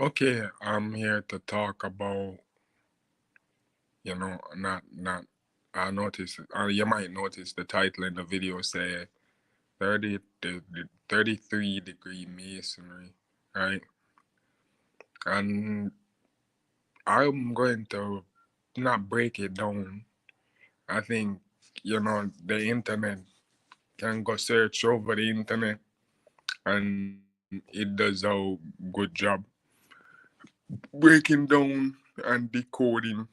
Okay, I'm here to talk about, not I noticed you might notice the title in the video say the 33-degree masonry, right? And I'm going to not break it down. I think, the internet can go search over the internet and it does a good job breaking down and decoding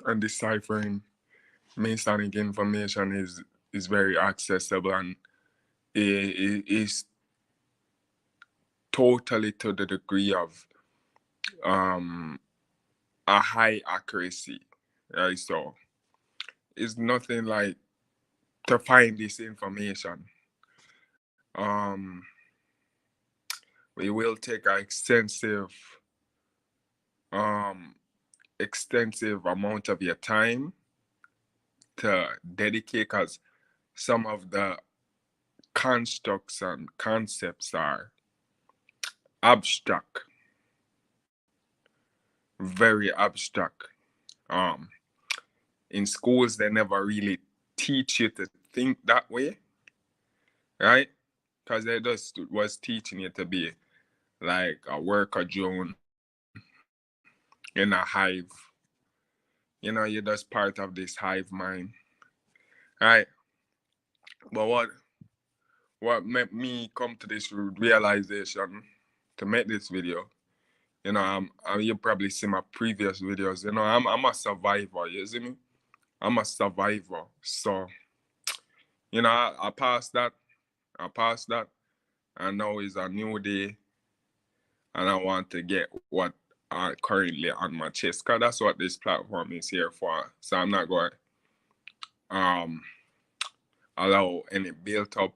and deciphering Masonic information is very accessible and is totally to the degree of um a high accuracy. Right, so it's nothing like to find this information. Um, we will take an um extensive amount of your time to dedicate, because some of the constructs and concepts are abstract, very abstract. Um, in schools, they never really teach you to think that way, right? Because they just was teaching you to be like a worker drone in a hive. You're just part of this hive mind, right? But what made me come to this realization to make this video, you probably see my previous videos. I'm a survivor. You see me? I'm a survivor. So I passed that. I passed that, and now is a new day, and I want to get what are currently on my chest, because that's what this platform is here for. So I'm not going to allow any build up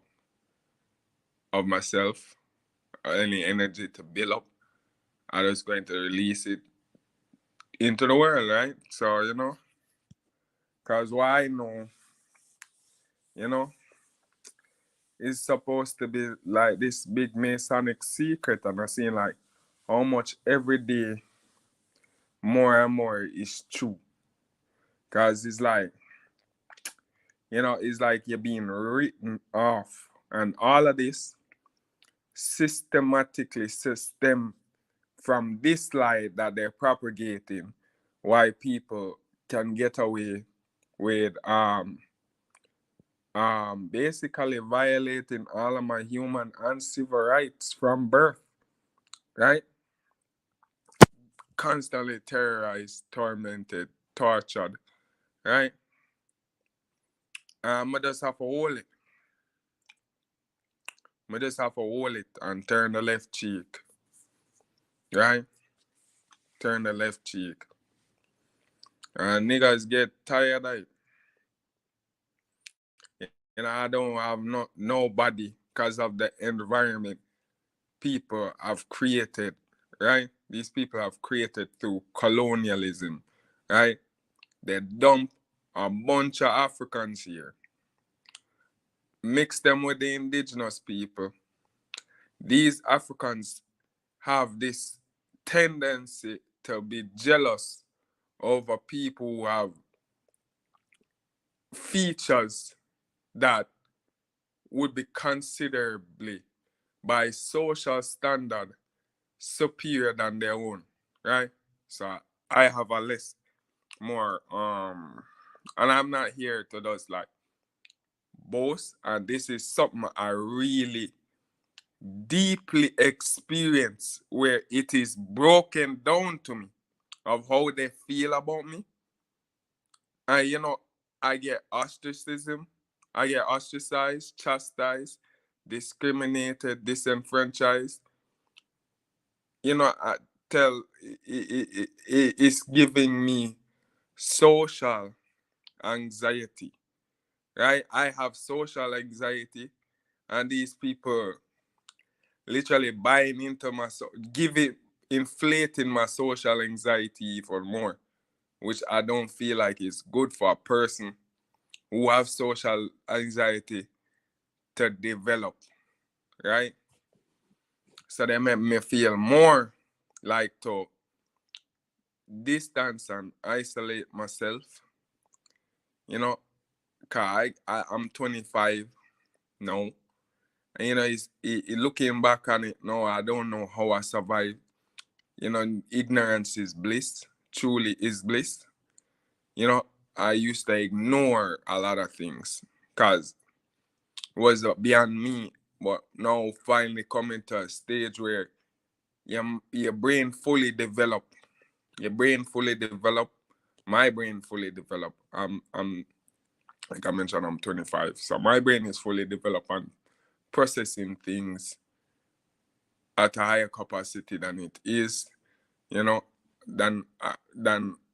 of myself or any energy to build up. I'm just going to release it into the world, right? So, because what I know, you know, is supposed to be like this big Masonic secret, and I see like how much every day more and more is true. Because it's like you're being written off. And all of this systematically system from this lie that they're propagating, why people can get away with basically violating all of my human and civil rights from birth, right? Constantly terrorized, tormented, tortured, right? I just have to hold it. I just have to hold it and turn the left cheek, right? Turn the left cheek. And niggas get tired of it. I don't have nobody because of the environment people have created, right? These people have created through colonialism, right? They dump a bunch of Africans here, mix them with the indigenous people. These Africans have this tendency to be jealous over people who have features that would be considerably by social standard superior than their own, right? So I have a list more and I'm not here to just like boast, and this is something I really deeply experience where it is broken down to me of how they feel about me. And I get ostracism, I get ostracized, chastised, discriminated, disenfranchised. I tell it's giving me social anxiety, right? I have social anxiety, and these people literally buying into giving, inflating my social anxiety even more, which I don't feel like is good for a person who have social anxiety to develop, right? So they make me feel more like to distance and isolate myself, you know, cause I'm 25 now. And, you know, looking back on it now, I don't know how I survived. You know, ignorance is bliss, truly is bliss. You know, I used to ignore a lot of things because it was beyond me. But now finally coming to a stage where your brain fully developed. Your brain fully developed. My brain fully developed. I'm like I mentioned, I'm 25. So my brain is fully developed and processing things at a higher capacity than it is, you know, than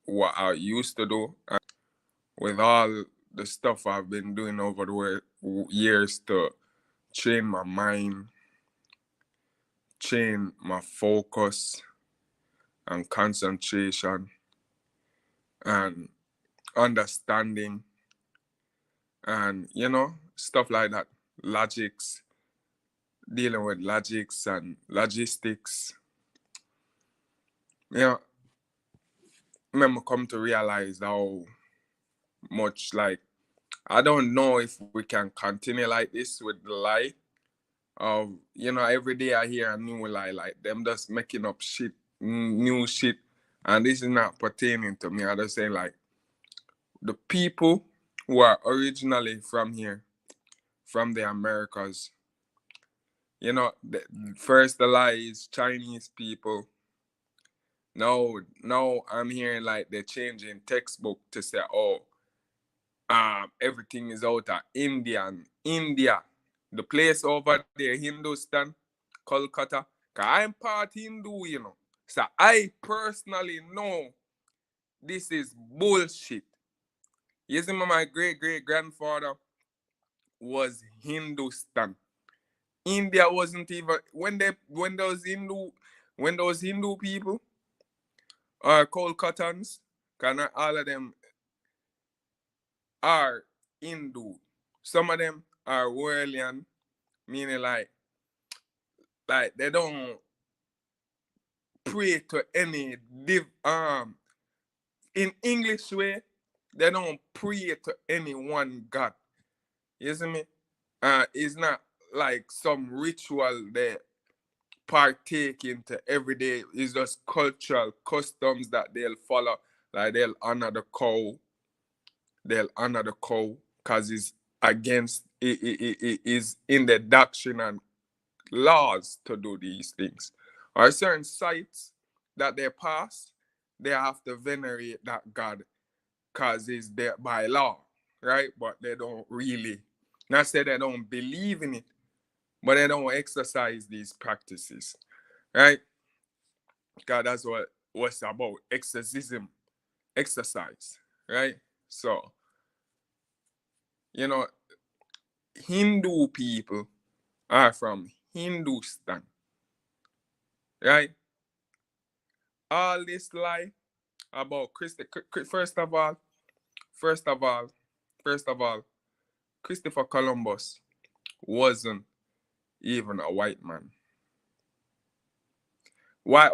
what I used to do. And with all the stuff I've been doing over the years to train my mind, train my focus and concentration and understanding and, you know, stuff like that. Logics, dealing with logics and logistics. You know, remember come to realize how much like I don't know if we can continue like this with the lie of, you know, every day I hear a new lie, like them just making up shit, new shit, and this is not pertaining to me. I just say like the people who are originally from here, from the Americas, you know, first the lie is Chinese people. No, I'm hearing like they're changing textbook to say, oh, everything is out of India, the place over there, Hindustan, Kolkata. Cause I'm part Hindu, you know. So I personally know this is bullshit. You see, my great great grandfather was Hindustan. India wasn't even when those Hindu people are Kolkatans, cause not all of them are Hindu. Some of them are Worldlian, meaning like they don't pray to any in English way, they don't pray to any one God. You see me? It's not like some ritual they partake into every day. It's just cultural customs that they'll follow. Like they'll honor the cow because it's against it is in the doctrine and laws to do these things. Or certain sites that they pass, they have to venerate that God because it's there by law, right? But they don't really, not say they don't believe in it, but they don't exercise these practices, right? Because that's what what's about exorcism, exercise, right? So, you know, Hindu people are from Hindustan, right? All this lie about Christi, first of all, first of all, Christopher Columbus wasn't even a white man. Why?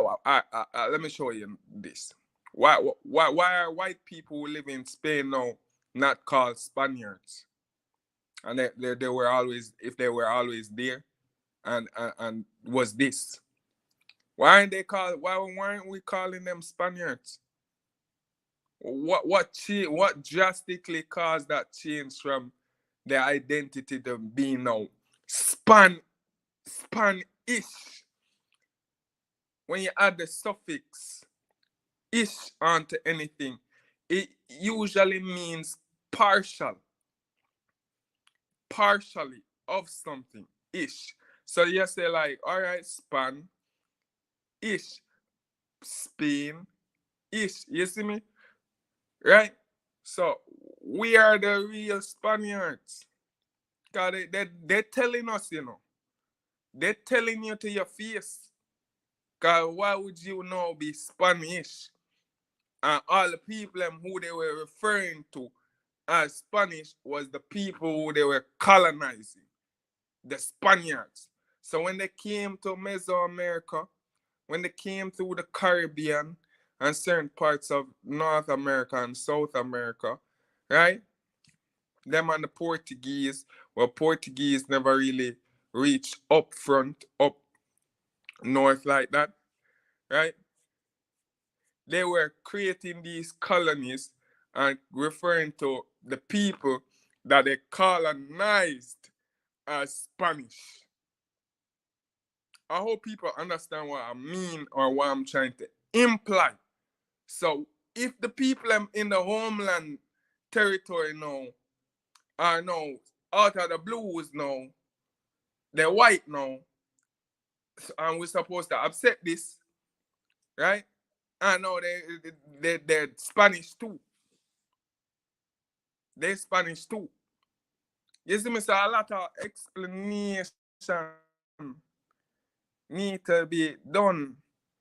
Let me show you this. Why are white people who live in Spain now not called Spaniards? And they were always, if they were always there, and was this? Why aren't they called? Why aren't we calling them Spaniards? What drastically caused that change from their identity to being now Spanish? When you add the suffix ish onto anything, it usually means partial, partially of something, ish. So you say like, all right, span, ish, Spain, ish. You see me? Right? So we are the real Spaniards. Because they're telling us, you know. They're telling you to your face. Because why would you now be Spanish? And all the people who they were referring to as Spanish was the people who they were colonizing, the Spaniards. So when they came to Mesoamerica, when they came through the Caribbean and certain parts of North America and South America, right? Them and the Portuguese, well, Portuguese never really reached up front, up north like that, right? They were creating these colonies and referring to the people that they colonized as Spanish. I hope people understand what I mean or what I'm trying to imply. So if the people in the homeland territory now are now out of the blues now, they're white now, and we're supposed to accept this, right? And now they're Spanish too. They're Spanish too. You see me, so a lot of explanation need to be done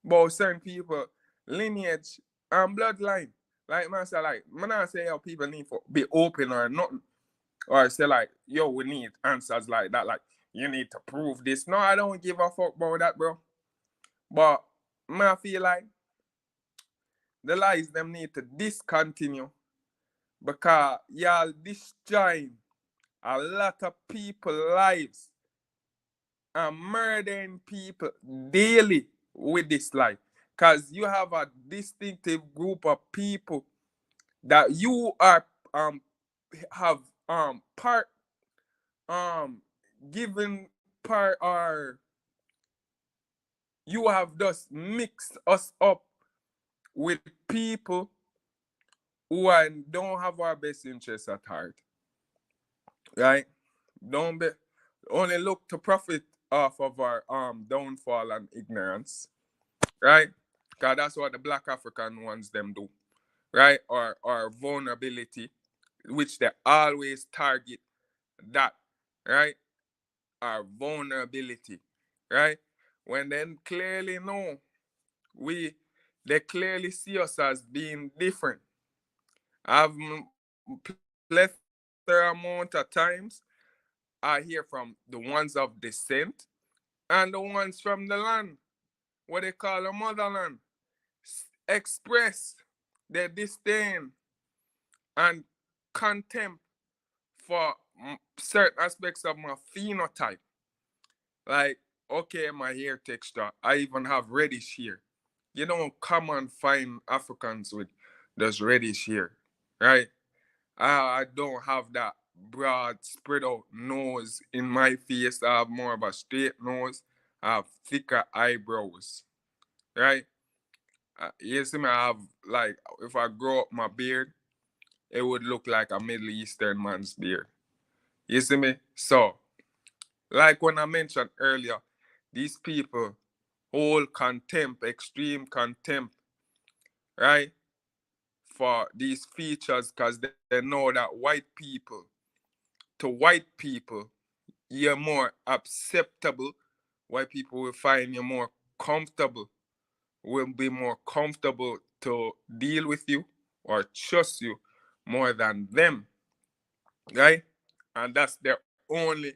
about certain people, lineage and bloodline. Like man say, like man not say how people need to be open or nothing. Or say like, yo, we need answers like that. Like, you need to prove this. No, I don't give a fuck about that, bro. But I feel like the lies them need to discontinue because y'all destroying a lot of people lives and murdering people daily with this lie. Because you have a distinctive group of people that you are have part given part or you have just mixed us up with people who don't have our best interests at heart, right? Don't be only look to profit off of our downfall and ignorance, right? Because that's what the black African ones them do, right? Or vulnerability, which they always target that, right? Our vulnerability, right? When they clearly know they clearly see us as being different. I've plethora amount of times I hear from the ones of descent and the ones from the land, what they call the motherland, express their disdain and contempt for certain aspects of my phenotype. Like, okay, my hair texture, I even have reddish hair. You don't come and find Africans with just reddish hair, right? I don't have that broad, spread out nose in my face. I have more of a straight nose. I have thicker eyebrows, right? You see me, I have, like, if I grow up my beard, it would look like a Middle Eastern man's beard. You see me? So, like when I mentioned earlier, these people hold contempt, extreme contempt, right, for these features because they know that to white people, you're more acceptable. White people will find you more comfortable, will be more comfortable to deal with you or trust you more than them, right? And that's their only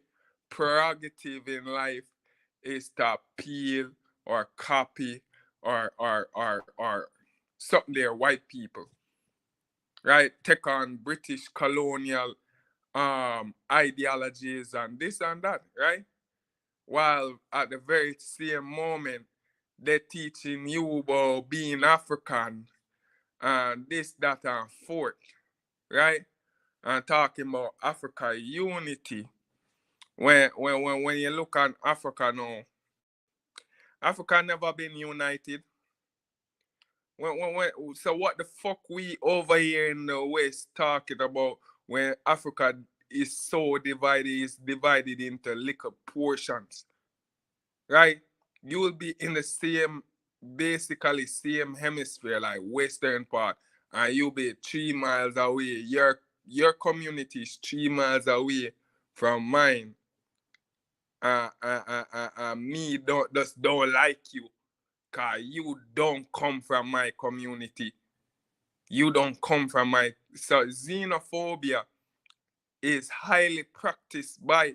prerogative in life is to appeal or copy or something they're white people, right? Take on British colonial ideologies and this and that, right? While at the very same moment they're teaching you about being African and this, that, and fourth, right? And talking about Africa unity. When you look at Africa now, Africa never been united. So what the fuck we over here in the West talking about when Africa is divided into little portions, right? You will be in the basically same hemisphere, like western part, and you'll be 3 miles away. Your community is 3 miles away from mine. Me don't like you, cause you don't come from my community. You don't come from my so xenophobia is highly practiced by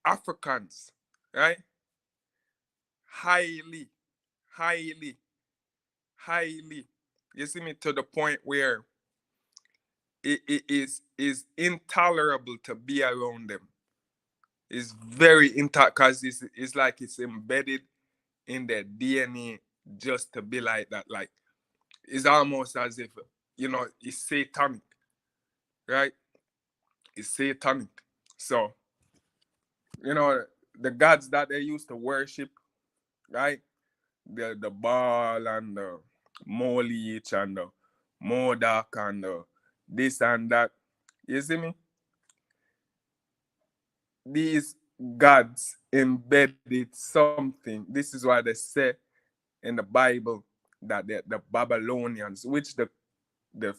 Africans, right? highly, highly, highly. You see me, to the point where it is intolerable to be around them. It's very intolerable because it's like it's embedded in their DNA just to be like that. Like, it's almost as if, it's satanic, right? It's satanic. So, you know, the gods that they used to worship, right? The Baal and the Molich and the Modak and the this and that. You see me? These gods embedded something. This is why they say in the Bible that the Babylonians, which the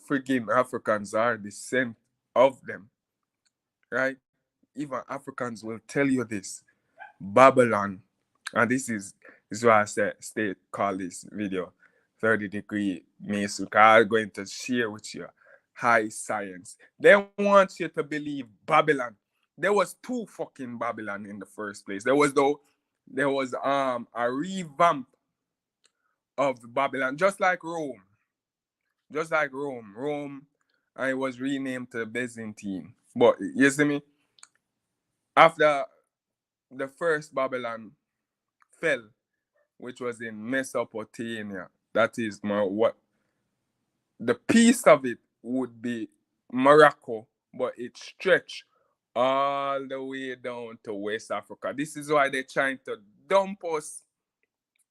freaking Africans are descent of them, right? Even Africans will tell you this. Babylon, and this is why I said stay call this video 30-degree Mason, because I'm going to share with you high science. They want you to believe Babylon. There was two fucking Babylon in the first place. There was a revamp of Babylon, just like Rome. Just like Rome. And it was renamed to Byzantine. But you see me? After the first Babylon fell, which was in Mesopotamia, that is what the piece of it would be Morocco, but it stretched all the way down to West Africa. This is why they're trying to dump us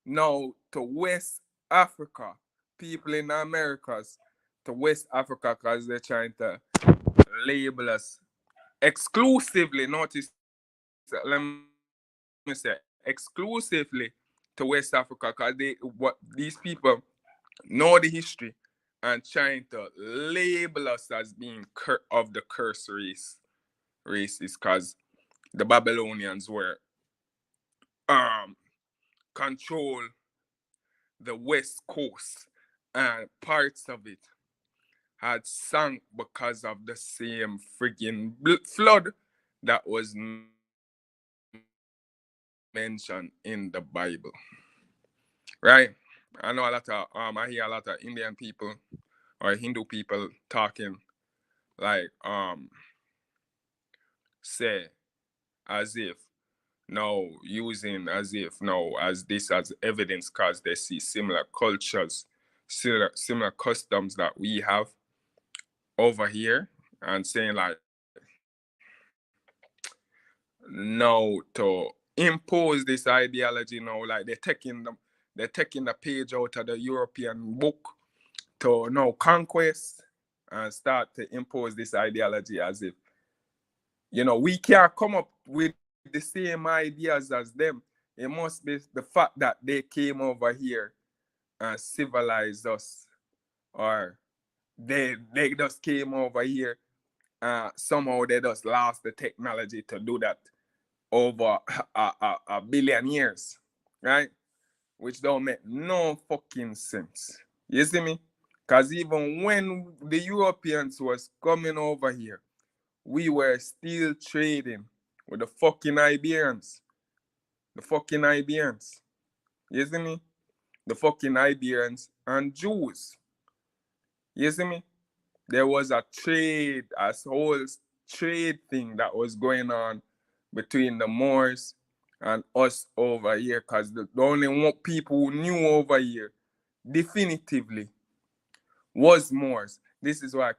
now to West Africa, people in the Americas to West Africa, because they're trying to label us exclusively. Notice, let me say, exclusively to West Africa, because these people know the history and trying to label us as being of the curse races, because the Babylonians were um control the west coast, and parts of it had sunk because of the same friggin' flood that was mentioned in the Bible, right? I know a lot of I hear a lot of Indian people or Hindu people talking like say as if no, using as if no, as this as evidence, because they see similar cultures, similar customs that we have over here, and saying like no, to impose this ideology now, like they're taking the page out of the European book to now conquest and start to impose this ideology as if, we can't come up with the same ideas as them. It must be the fact that they came over here and civilized us, or they just came over here. Somehow they just lost the technology to do that over a billion years, right? Which don't make no fucking sense. You see me? Because even when the Europeans was coming over here, we were still trading with the fucking Iberians. The fucking Iberians. You see me? The fucking Iberians and Jews. You see me? There was a whole trade thing that was going on between the Moors and us over here, because the only one people who knew over here definitively was Moors. This is why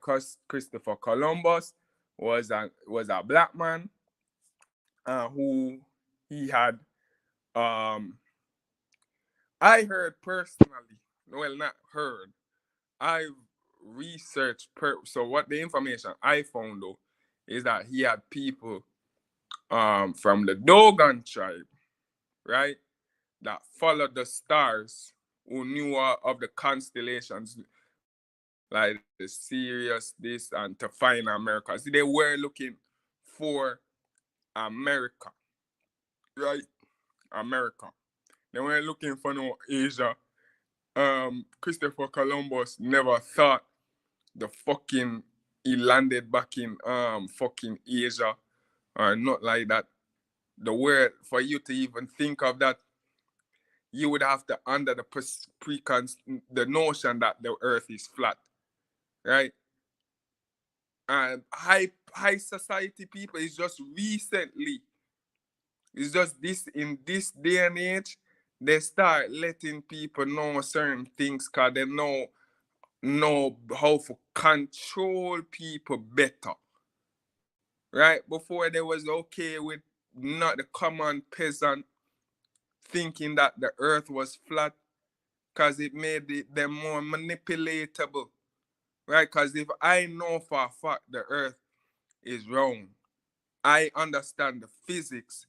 Christopher Columbus was a black man who he had I heard personally, well, not heard, I've researched so what the information I found though is that he had people from the Dogon tribe, right, that followed the stars, who knew of the constellations, like the Sirius, this, and to find America. See, they were looking for America, right? America. They weren't looking for no Asia. Christopher Columbus never thought the fucking he landed back in fucking Asia or not like that. The word for you to even think of that, you would have to under the notion that the earth is flat, right? And high society people is just recently, it's just this in this day and age, they start letting people know certain things because they know how to control people better. Right? Before they was okay with not the common peasant thinking that the earth was flat because it made them more manipulatable. Right? Because if I know for a fact the earth is round, I understand the physics.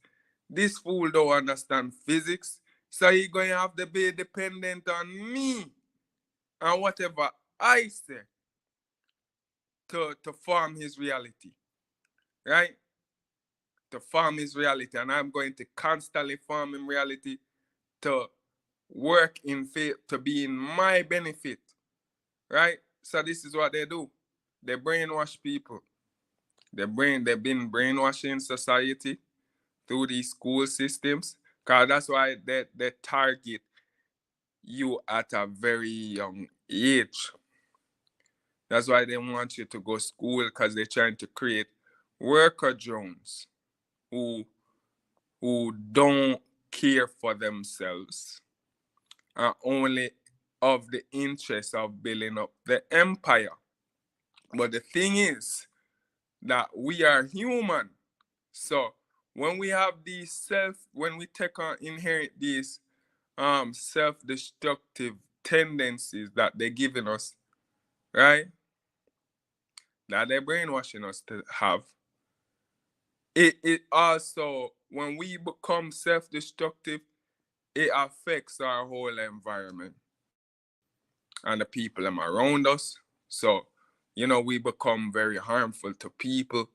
This fool don't understand physics. So he going to have to be dependent on me and whatever I say to form his reality. Right? To form his reality. And I'm going to constantly form him reality to work in faith, to be in my benefit. Right? So this is what they do. They brainwash people. They've been brainwashing society through these school systems. Because that's why they target you at a very young age. That's why they want you to go to school, because they're trying to create worker drones who don't care for themselves and only of the interest of building up the empire. But the thing is that we are human. So when we have when we take on inherit these self-destructive tendencies that they're giving us, right? That they're brainwashing us to have. It also, when we become self-destructive, it affects our whole environment and the people around us. So, we become very harmful to people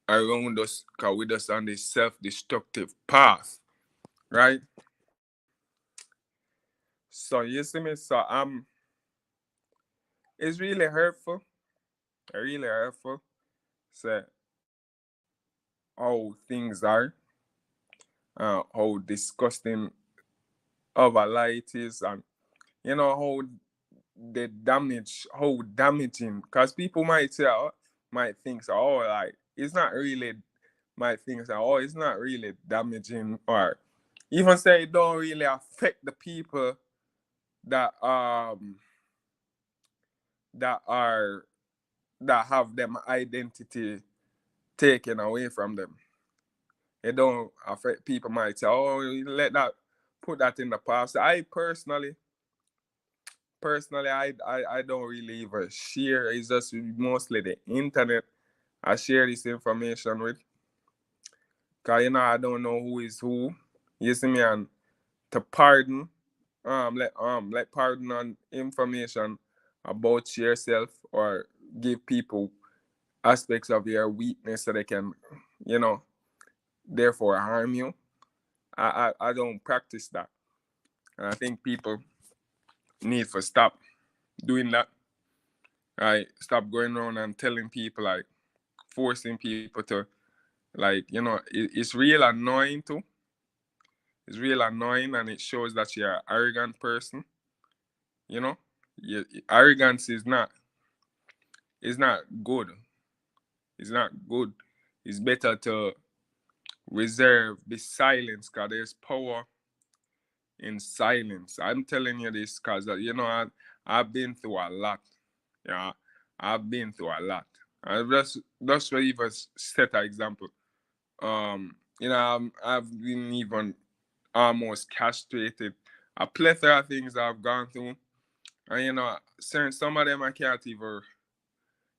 around us because we're just on this self-destructive path, right? So you see me, so it's really hurtful. Really hurtful. So how things are, how disgusting our light is, and how how damaging. Because people might say, might think so, like it's not really, might think so, it's not really damaging, or even say it don't really affect the people that that are that have them identity taken away from them. It don't affect people might say, let that, put that in the past. I don't really even share. It's just mostly the internet I share this information with. Cause I don't know who is who. You see me, and to pardon, let pardon on information about yourself, or give people aspects of your weakness so they can, you know, therefore harm you. I don't practice that. And I think people need to stop doing that. Right? Stop going around and telling people, like, forcing people to, like, it's real annoying too. It's real annoying, and it shows that you're an arrogant person. You know, arrogance is not good. It's not good. It's better to be silent, because there's power in silence. I'm telling you this because I've been through a lot. Yeah, I've been through a lot. I just to even set an example. I've been even almost castrated. A plethora of things I've gone through, and certain some of them I can't even.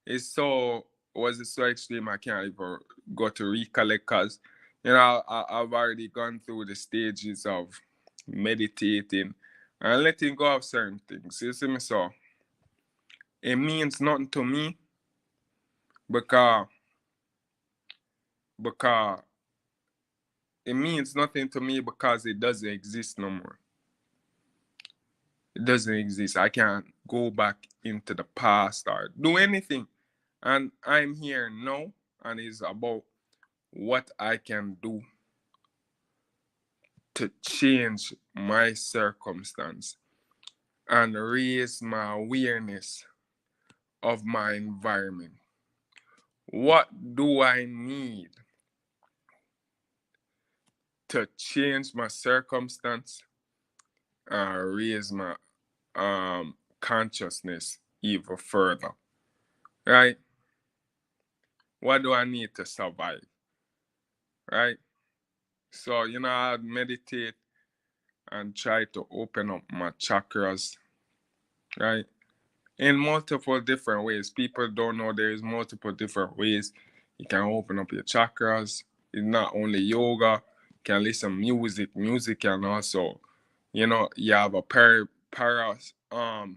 It's so Was it so extreme I can't even go to recollect, because I've already gone through the stages of meditating and letting go of certain things. You see me, so it means nothing to me, because because it means nothing to me because it doesn't exist no more. It doesn't exist. I can't go back into the past or do anything. And I'm here now, and it's about what I can do to change my circumstance and raise my awareness of my environment. What do I need to change my circumstance and raise my consciousness even further? Right? What do I need to survive? Right? So, I meditate and try to open up my chakras, right? In multiple different ways. People don't know there is multiple different ways you can open up your chakras. It's not only yoga. You can listen music. Music can also, you have a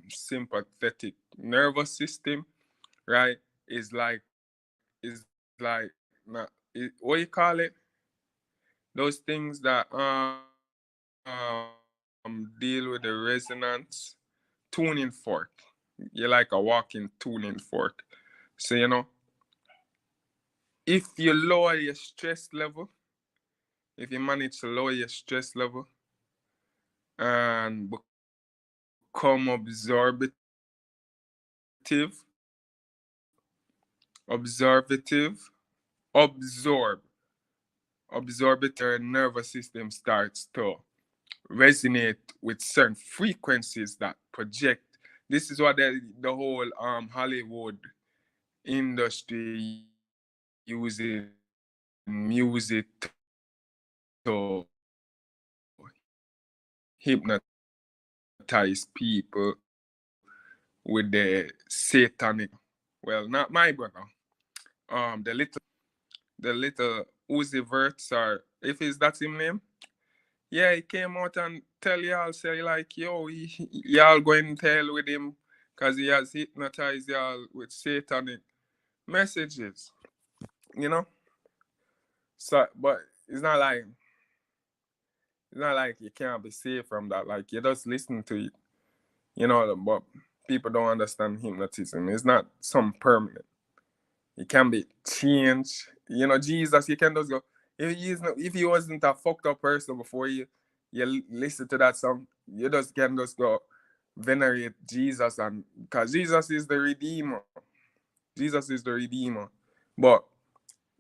sympathetic nervous system, right? It's like not what you call it? Those things that deal with the resonance tuning fork. You're like a walking tuning fork. So if you lower your stress level, if you manage to lower your stress level and become absorb your nervous system starts to resonate with certain frequencies that project. This is what the whole Hollywood industry using music to hypnotize people with the satanic. Well, not my brother. The little Uzi Verts, or if it's that's his name, yeah, he came out and tell y'all, say like, yo, y'all going to hell with him because he has hypnotized y'all with satanic messages, you know. So, but it's not like you can't be saved from that. Like you just listen to it, But people don't understand hypnotism. It's not some permanent. It can be changed. Jesus, you can just go. If he wasn't a fucked up person before you listen to that song, you just can just go venerate Jesus, and because Jesus is the Redeemer. Jesus is the Redeemer. But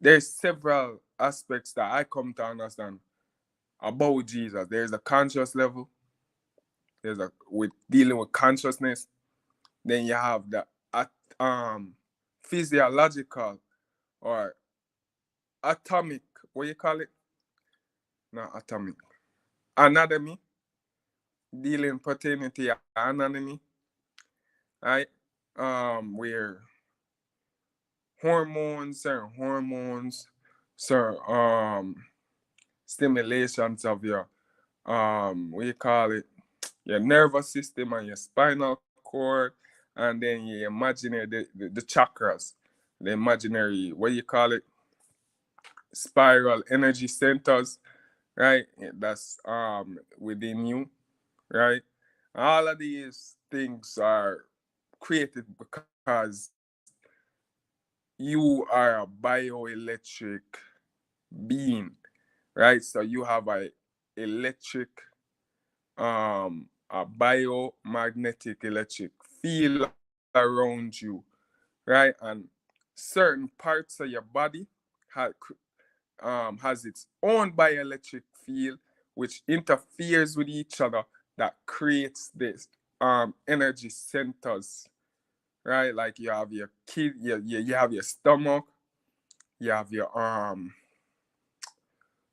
there's several aspects that I come to understand about Jesus. There's a conscious level. With dealing with consciousness. Then you have the physiological or atomic. What you call it? Not atomic. Anatomy. Dealing pertaining to your anatomy. Right? Where certain stimulations of your what you call it, your nervous system and your spinal cord, and then your imaginary the chakras, the imaginary, what you call it, spiral energy centers, right? That's within you, right? All of these things are created because you are a bioelectric being, right? So you have a electric, a biomagnetic electric field around you, right? And certain parts of your body ha- has its own bioelectric field, which interferes with each other, that creates this energy centers, right? Like you have your you have your stomach, you have your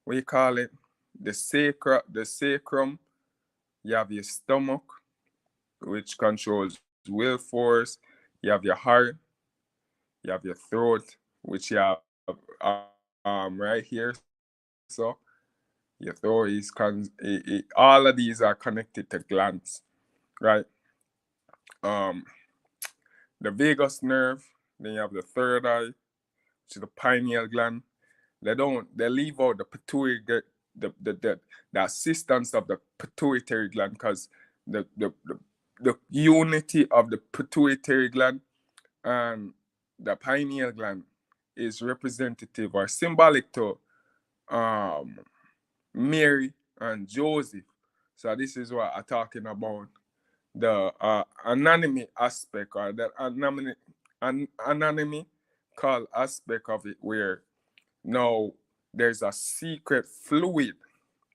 what you call it, the sacrum, you have your stomach, which controls will force, you have your heart, you have your throat, which you have right here. So your throat is all of these are connected to glands, right? Um, the vagus nerve. Then you have the third eye, which is the pineal gland. They leave out the pituitary, the assistance of the pituitary gland, because the unity of the pituitary gland and the pineal gland is representative or symbolic to Mary and Joseph. So this is what I'm talking about. The anonymity aspect, or the anonymity call aspect of it, where now there's a secret fluid.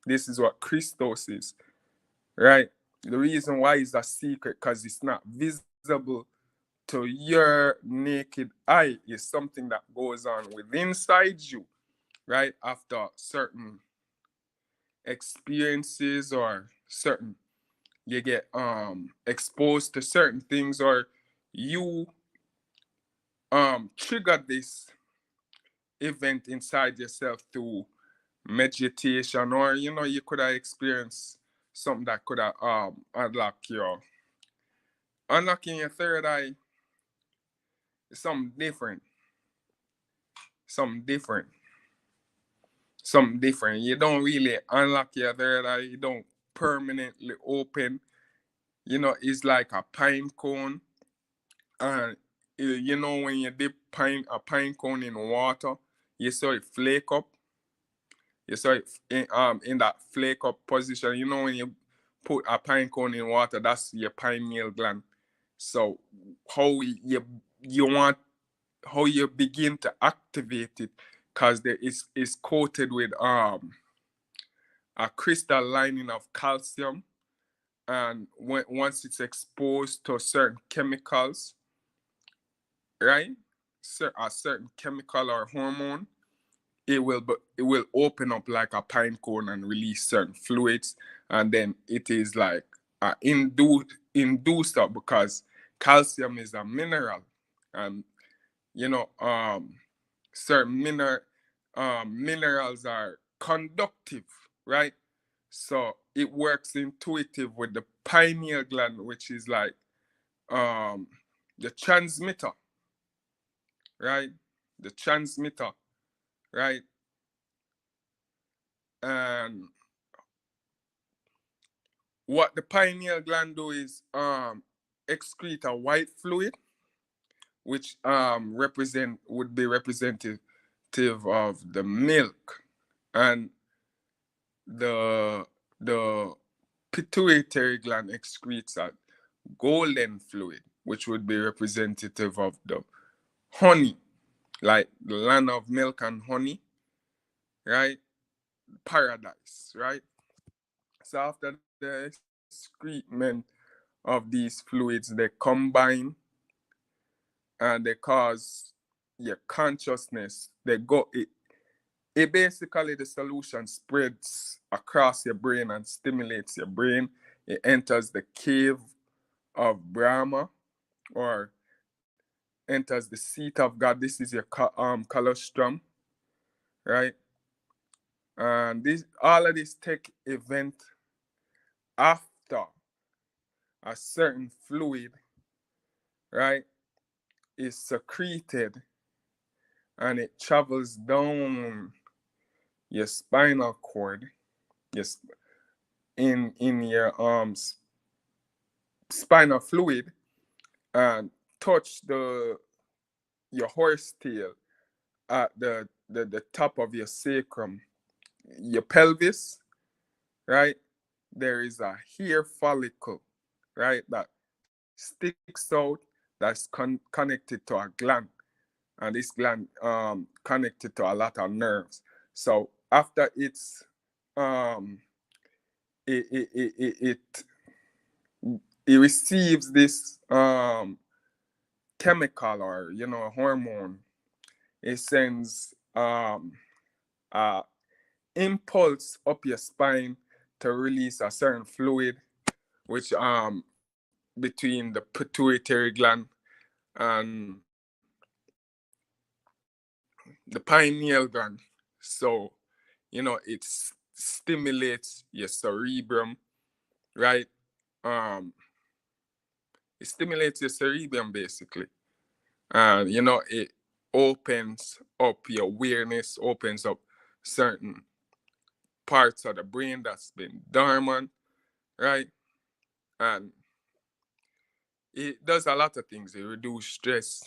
This is what Christos is, right? The reason why it's a secret, because it's not visible to your naked eye. Is something that goes on within inside you, right? After certain experiences, or certain, you get exposed to certain things, or you trigger this event inside yourself through meditation, or you could have experienced something that could have unlocking your third eye is something different, something different, something different. You don't really unlock your third eye, you don't permanently open. It's like a pine cone. And when you dip a pine cone in water, you saw it flake up. You saw it in that flake up position. When you put a pine cone in water, that's your pineal gland. So how you want how you begin to activate it, because there is coated with a crystal lining of calcium, and once it's exposed to certain chemicals, right? A certain chemical or hormone, it will open up like a pine cone and release certain fluids, and then it is like a inducer, because calcium is a mineral, and certain minerals are conductive, right? So it works intuitive with the pineal gland, which is like um the transmitter, right? The transmitter, right? And what the pineal gland do is excrete a white fluid, which would be representative of the milk, and the the pituitary gland excretes a golden fluid, which would be representative of the honey, like the land of milk and honey, right? Paradise, right? So after the excrement of these fluids, they combine and they cause your consciousness. It basically, the solution spreads across your brain and stimulates your brain. It enters the cave of Brahma, or enters the seat of God. This is your colostrum, right? And all of this take event after a certain fluid, right, is secreted, and it travels down your spinal cord, yes, in your spinal fluid, and touch your horse tail at the top of your sacrum, your pelvis, right? There is a hair follicle, right, that sticks out, that's connected to a gland, and this gland connected to a lot of nerves. So after um it it it it, it, it receives this chemical, or hormone, it sends a impulse up your spine to release a certain fluid, which between the pituitary gland and the pineal gland. So it stimulates your cerebrum, right? um it stimulates your cerebrum, basically, and it opens up your awareness, opens up certain parts of the brain that's been dormant, right? And it does a lot of things. It reduces stress.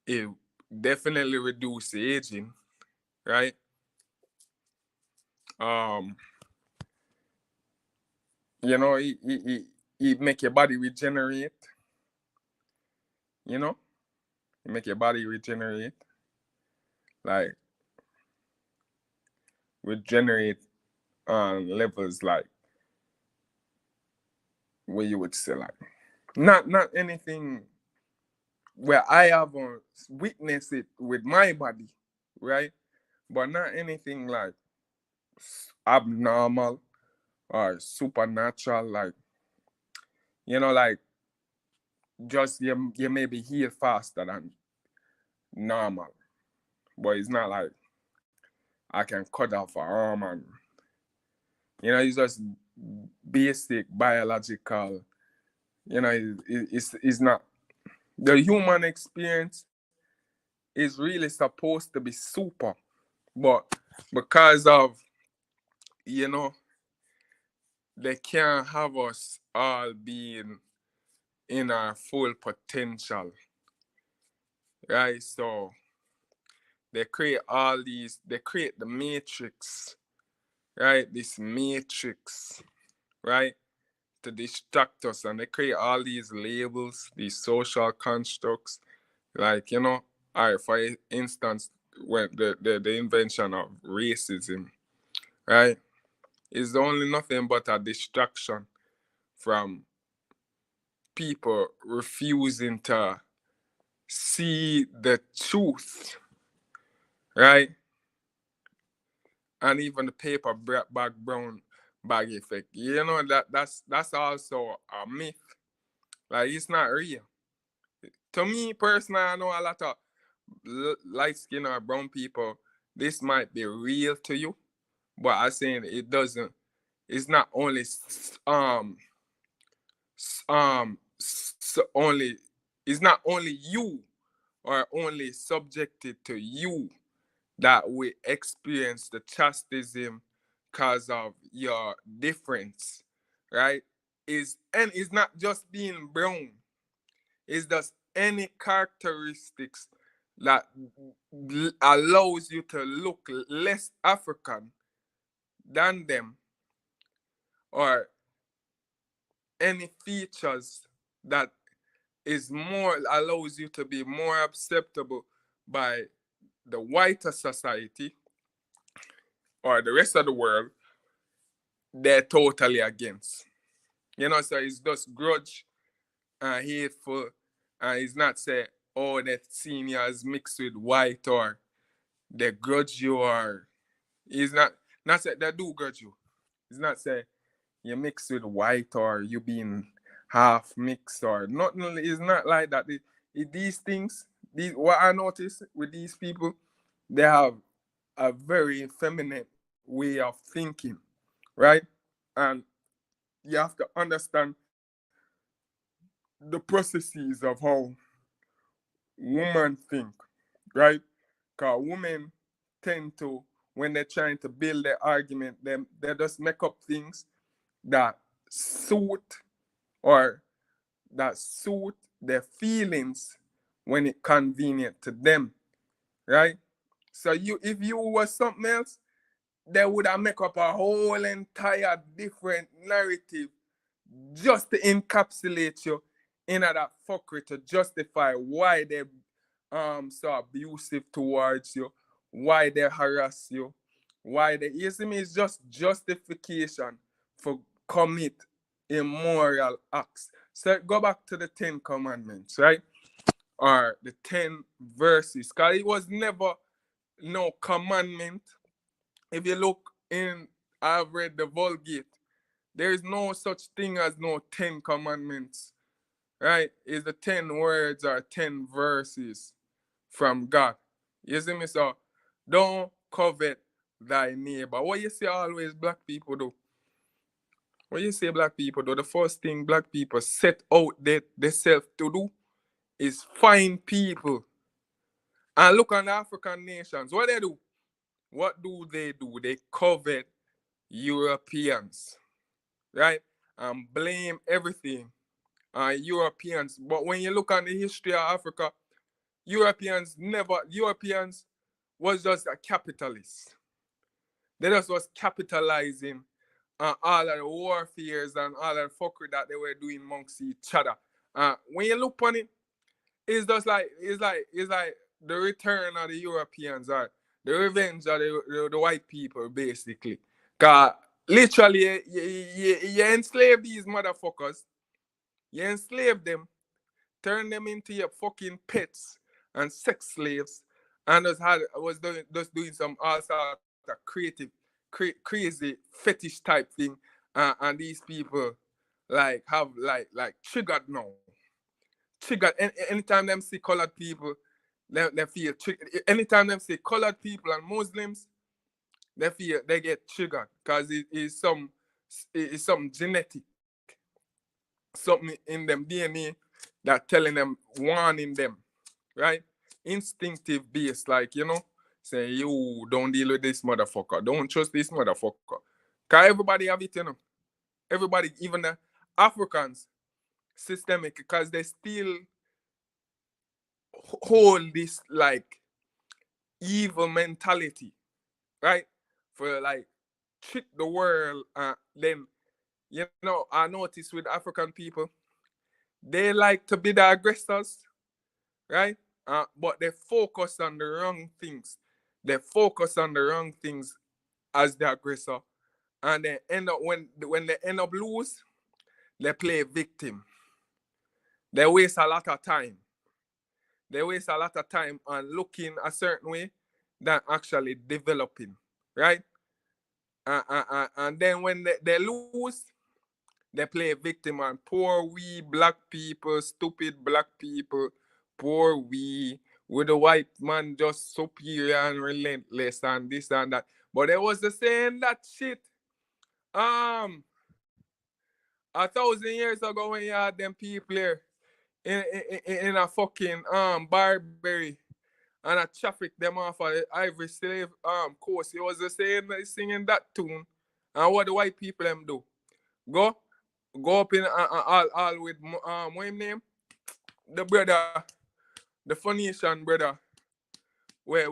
It definitely reduces aging, right? Um, You know, it make your body regenerate. You know, it make your body regenerate. Like regenerate on levels like where you would say like not anything where I haven't witnessed it with my body, right? But not anything like abnormal or supernatural, like like just you maybe heal faster than normal, but it's not like I can cut off an arm and it's just basic biological. It's not the human experience is really supposed to be super, but because of you know they can't have us all being in our full potential, right? So they create the matrix, right? This matrix, right? To distract us, and they create all these labels, these social constructs, like, all right, for instance, when the invention of racism, right, is only nothing but a distraction from people refusing to see the truth, right? And even the paper bag brown bag effect. That's also a myth. Like it's not real. To me personally, I know a lot of light skin or brown people. This might be real to you, but I'm saying it doesn't. It's not only only. It's not only you or only subjected to you that we experience the chastism because of your difference, right? And it's not just being brown. It's just any characteristics that allows you to look less African than them, or any features that is more allows you to be more acceptable by the whiter society or the rest of the world, they're totally against. So it's just grudge and hateful, and it's not say, oh, that senior is mixed with white, or they grudge you, or it's not say they do grudge you. It's not say you mix with white or you being half mixed or nothing. It's not like that. These things, what I notice with these people, they have a very feminine way of thinking, right? And you have to understand the processes of how women think, right? Because women tend to, when they're trying to build their argument, they just make up things that suit or that suit their feelings when it convenient to them, right? So if you were something else, they would have make up a whole entire different narrative just to encapsulate you in that fuckery, to justify why they so abusive towards you, why they harass you, why they, you see me, it's just justification for commit immoral acts. So go back to the 10 Commandments, right? Or the 10 verses, because it was never no commandment. If you look in, I've read the Vulgate, there is no such thing as no 10 Commandments, right? It's the 10 words or 10 verses from God. You see me? So don't covet thy neighbor. What you say always black people do? What you say black people do? The first thing black people set out themselves to do is find people. And look on the African nations. What they do? What do? They covet Europeans, right? And blame everything on Europeans. But when you look on the history of Africa, Europeans was just a capitalist. They just was capitalizing and all of the warfares and all of the fuckery that they were doing amongst each other. When you look on it, it's like the return of the Europeans or the revenge of the white people, basically. Cause literally you enslave these motherfuckers, you enslave them, turn them into your fucking pets and sex slaves, and just doing some all sort of creative, crazy fetish type thing, and these people like have like triggered now. Triggered anytime them see colored people, they feel triggered. Anytime them see colored people and Muslims, they get triggered because it's some genetic, something in them DNA that telling them, warning them, right? Instinctive base, like, say, you don't deal with this motherfucker, don't trust this motherfucker. Cause everybody have it, Everybody, even the Africans, systemic, because they still hold this like evil mentality, right? For like trick the world. Then, I notice with African people, they like to be the aggressors, right? But they focus on the wrong things. They focus on the wrong things as the aggressor, and they end up when they end up lose, they play victim. They waste a lot of time. They waste a lot of time on looking a certain way than actually developing, right? And then when they lose, they play victim on poor we black people, stupid black people, poor we, with the white man just superior and relentless and this and that. But they was the saying that shit 1,000 years ago when you had them people here in a fucking Barbary and a traffic them off of the Ivory slave coast. It was the same singing that tune. And what the white people them do? Go up in all with what him name? The brother, the Phoenician brother, where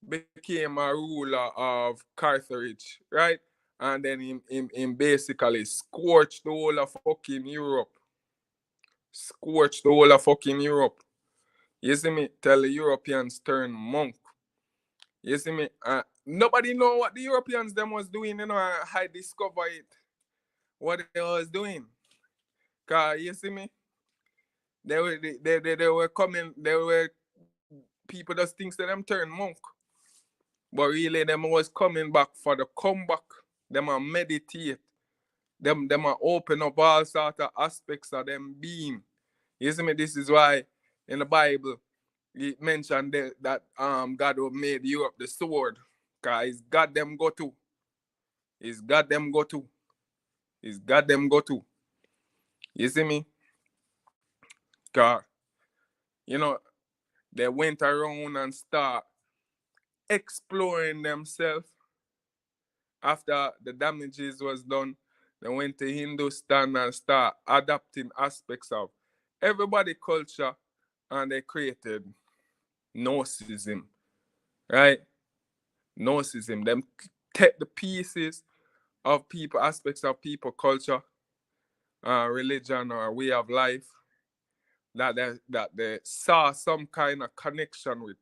became a ruler of Carthage, right? And then him basically scorched the whole of fucking Europe. Scorched the whole of fucking Europe. You see me? Tell the Europeans turn monk. You see me? Nobody know what the Europeans them was doing, I discover it. What they was doing. Cause you see me? They were coming, they were people just thinks that them turn monk. But really them was coming back for the comeback. Them a meditate. Them a open up all sort of aspects of them being. You see me? This is why in the Bible it mentioned that God made Europe the sword. Cause it's God them go to. It's God them go to. It's God them go to. You see me? Cause, you know, they went around and start exploring themselves. After the damages was done, they went to Hindustan and start adapting aspects of everybody culture, and they created Gnosticism, right? Gnosticism. Them take the pieces of people, aspects of people culture, religion, or way of life that they saw some kind of connection with,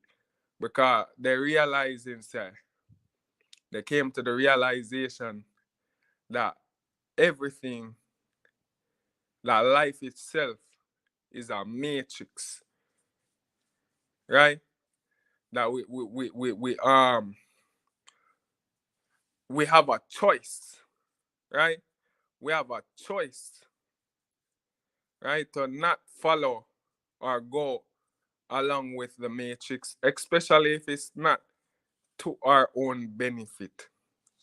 because they realizing, say, they came to the realization that everything, that life itself is a matrix, right? That we have a choice, right? We have a choice, right, to not follow or go along with the matrix, especially if it's not to our own benefit,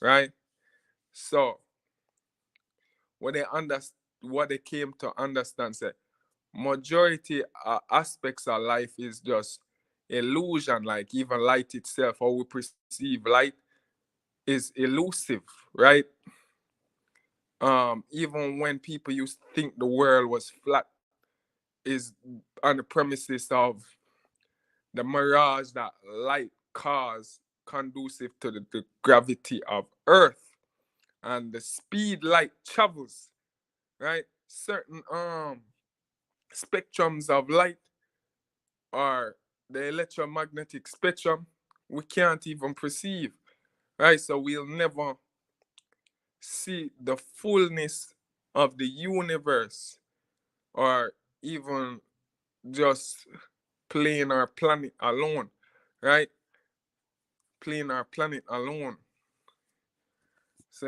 right? So what they came to understand, say, majority aspects of life is just illusion. Like even light itself, how we perceive light, is elusive, right? Even when people used to think the world was flat, is on the premises of the mirage that light cause conducive to the gravity of Earth. and the speed light travels, right? Certain spectrums of light, or the electromagnetic spectrum, we can't even perceive, right? So we'll never see the fullness of the universe, or even just playing our planet alone, right? Playing our planet alone. So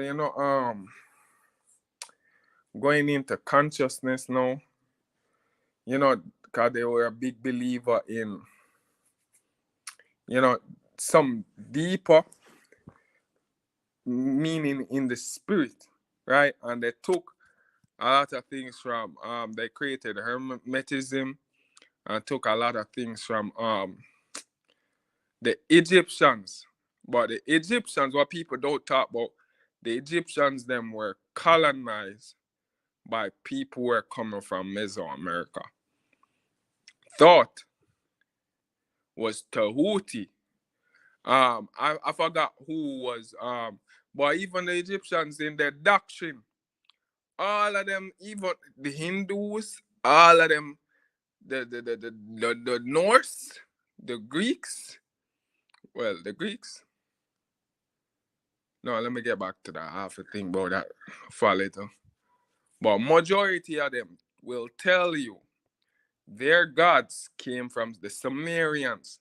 going into consciousness now, because they were a big believer in, some deeper meaning in the spirit, right? And they took a lot of things from they created hermetism, and took a lot of things from the Egyptians. But the Egyptians, what people don't talk about, the Egyptians them were colonized by people who were coming from Mesoamerica. Thought was Tahuti. I forgot who was but even the Egyptians in their doctrine, all of them, even the Hindus, all of them, the Norse, the Greeks, well, the Greeks. No, let me get back to that. I have to think about that for a little. But majority of them will tell you their gods came from the Sumerians.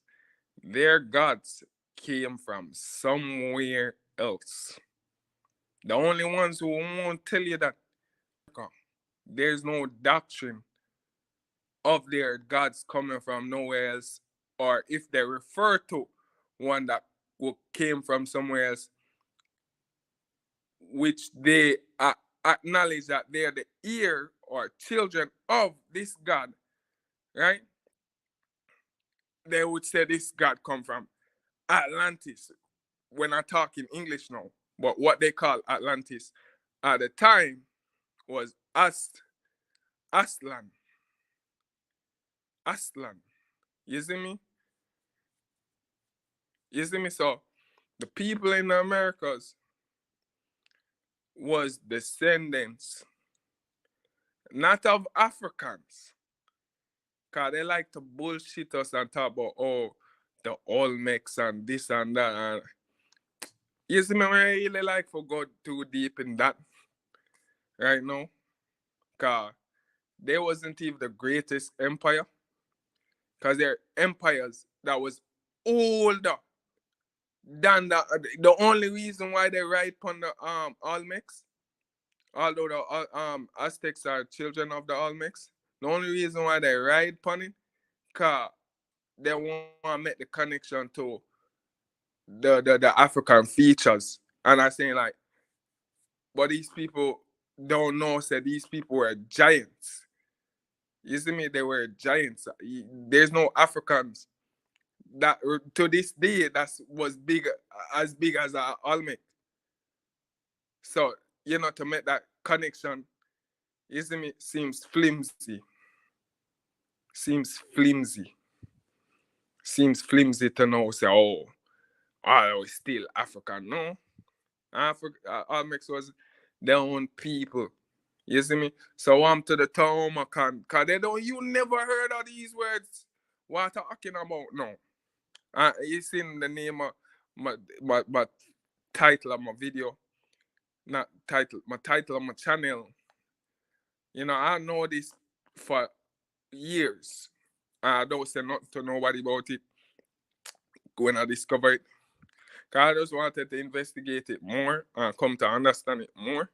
Their gods came from somewhere else. The only ones who won't tell you that there's no doctrine of their gods coming from nowhere else, or if they refer to one that came from somewhere else, which they acknowledge that they're the heir or children of this God, right? They would say this God come from Atlantis. When I talk in English now, but what they call Atlantis at the time was Aslan. Aslan. You see me? You see me? So the people in the Americas was descendants, not of Africans. Cause they like to bullshit us and talk about, oh, the Olmecs and this and that. And you see me, I really like for go too deep in that right now. Cause they wasn't even the greatest empire. Cause they're empires that was older than the only reason why they ride upon the Olmecs, although the Aztecs are children of the Olmecs, the only reason why they ride upon it, cause they want to make the connection to the African features. And I saying like, but these people don't know, said these people were giants. You see me? They were giants. There's no Africans that to this day that was big as a Olmec. So, to make that connection, you see me, seems flimsy. Seems flimsy. Seems flimsy to know, say, oh, I was still African. No. Olmecs was their own people. You see me? So I'm to the Taumakan, cause you never heard of these words. What I'm talking about? No. It's in the name of my title of my video. Not title, my title of my channel. I know this for years. I don't say nothing to nobody about it when I discover it. Cause I just wanted to investigate it more and come to understand it more,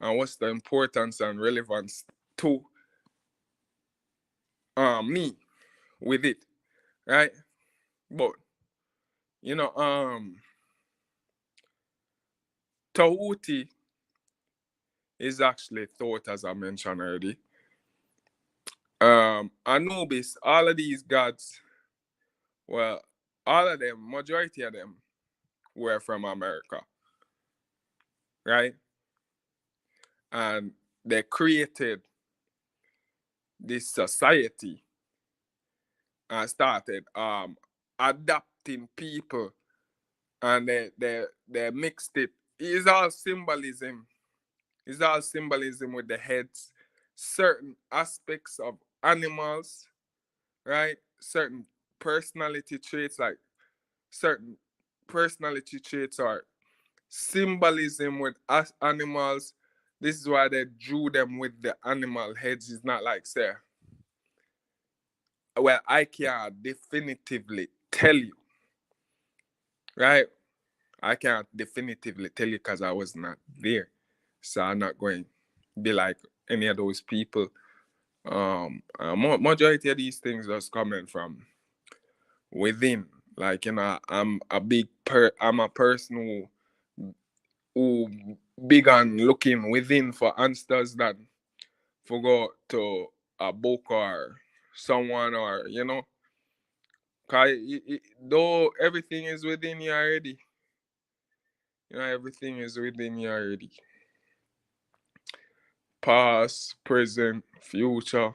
and what's the importance and relevance to me with it, right? But Tahuti is actually thought, as I mentioned already. Anubis, all of these gods, well, all of them, majority of them, were from America, right? And they created this society and started adapting people, and they mixed it it's all symbolism. It's all symbolism with the heads. Certain aspects of animals, right? Certain personality traits, like certain personality traits are symbolism with us animals. This is why they drew them with the animal heads. It's not like, say, well, I can't definitively tell you, right? I can't definitively tell you because I was not there. So I'm not going to be like any of those people. Majority of these things just coming from within. Like, I'm a person who big on looking within for answers than for go to a book or someone, or cause though everything is within you already. Everything is within you already. Past, present, future.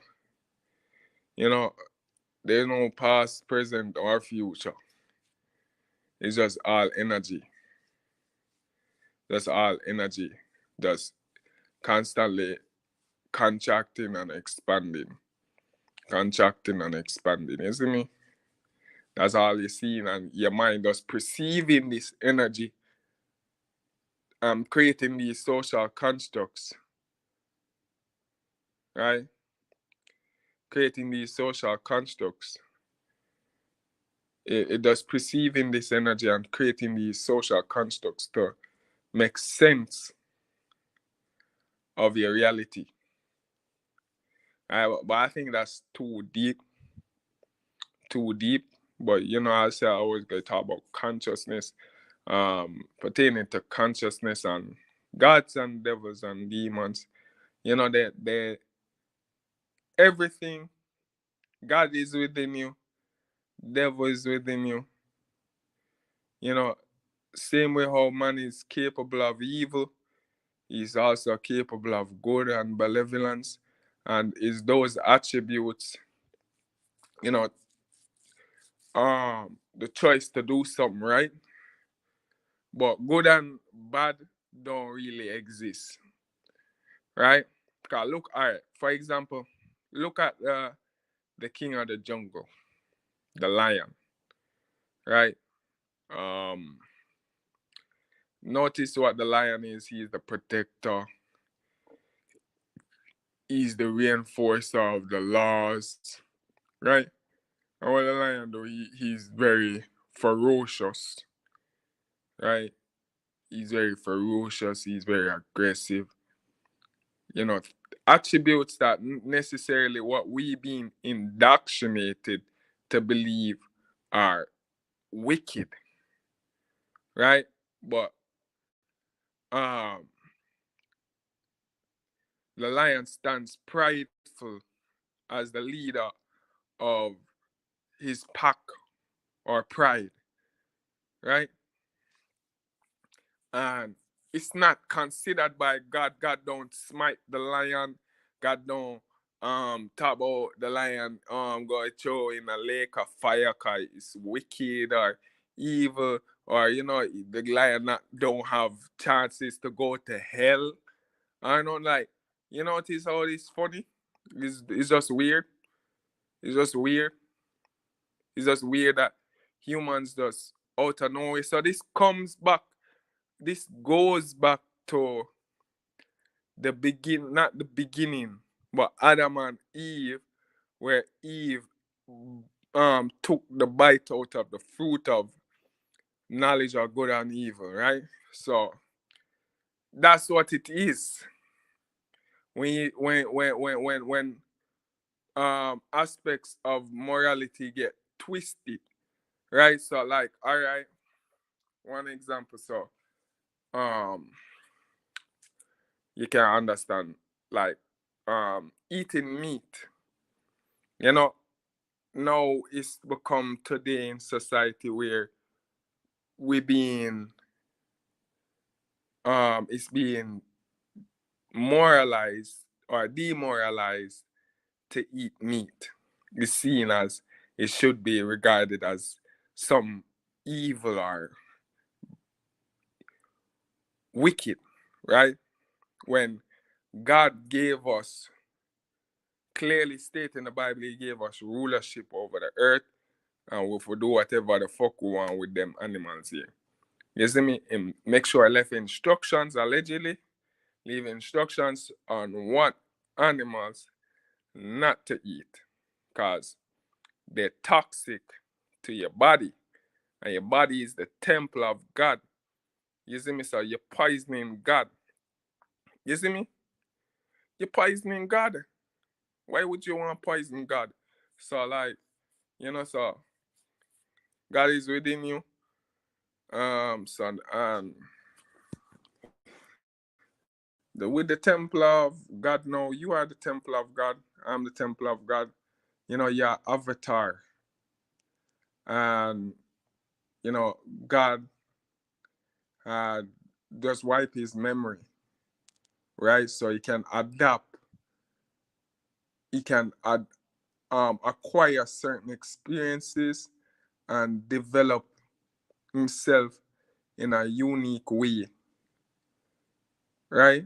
There's no past, present, or future. It's just all energy. That's all energy. Just constantly contracting and expanding. Contracting and expanding. You see me? That's all you're seeing, and your mind just perceiving this energy, creating these social constructs, right? Creating these social constructs. It does perceiving this energy and creating these social constructs to make sense of your reality. But I think that's too deep. But I say I always going to talk about consciousness, pertaining to consciousness and gods and devils and demons. They everything. God is within you. Devil is within you. Same way how man is capable of evil, he's also capable of good and benevolence. And it's those attributes, the choice to do something right. But good and bad don't really exist, right? Because look, all right, for example, look at the king of the jungle, the lion, right? Um, Notice what the lion is. He's the protector. He's the reinforcer of the laws, right? And what the lion do, he's very ferocious, right? He's very ferocious. He's very aggressive. Attributes that necessarily what we being indoctrinated to believe are wicked, right? But um, the lion stands prideful as the leader of his pack or pride, right? And it's not considered by God. God don't smite the lion. God don't talk about the lion go throw in a lake of fire because it's wicked or evil, or the lion don't have chances to go to hell. I don't like, notice how it's funny. It's just weird. It's just weird. It's just weird that humans just out of nowhere. So this goes back to the not the beginning, but Adam and Eve, where Eve took the bite out of the fruit of knowledge of good and evil, right? So that's what it is. When aspects of morality get twisted, right? So like, all right, one example. So um you can understand, like, eating meat, you know now it's become today in society where we being it's being moralized or demoralized to eat meat. It's seen as, it should be regarded as some evil or wicked, right? When God gave us, clearly stated in the Bible, He gave us rulership over the earth, and we will do whatever the fuck we want with them animals here. You see me? Him make sure I left instructions, allegedly, leave instructions on what animals not to eat, because they're toxic to your body, and your body is the temple of God. You see me? So you're poisoning God. You see me? You're poisoning God. Why would you want to poison God? So, like, so God is within you. So, with the temple of God, now you are the temple of God. I'm the temple of God. Your avatar. And, God uh, just wipe his memory, right? So he can adapt, he can acquire certain experiences and develop himself in a unique way, right?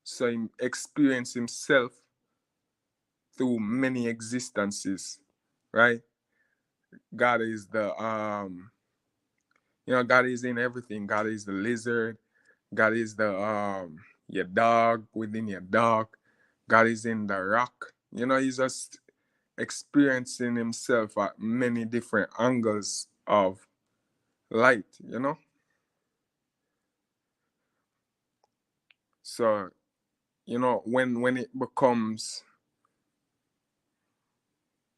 So he experience himself through many existences, right? God is God is in everything. God is the lizard. God is the your dog within your dog. God is in the rock. He's just experiencing himself at many different angles of light. So, when it becomes,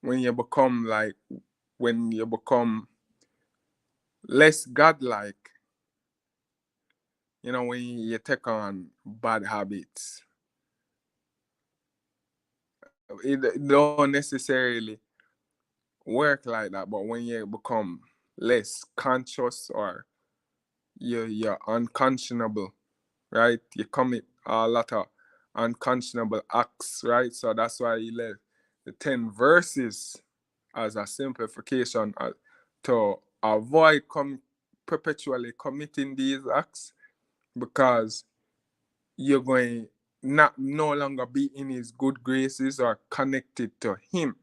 when you become like, when you become less godlike, when you take on bad habits, it don't necessarily work like that. But when you become less conscious, or you're unconscionable, right? You commit a lot of unconscionable acts, right? So that's why he left the 10 verses as a simplification, to avoid perpetually committing these acts, because you're going no longer be in his good graces or connected to him.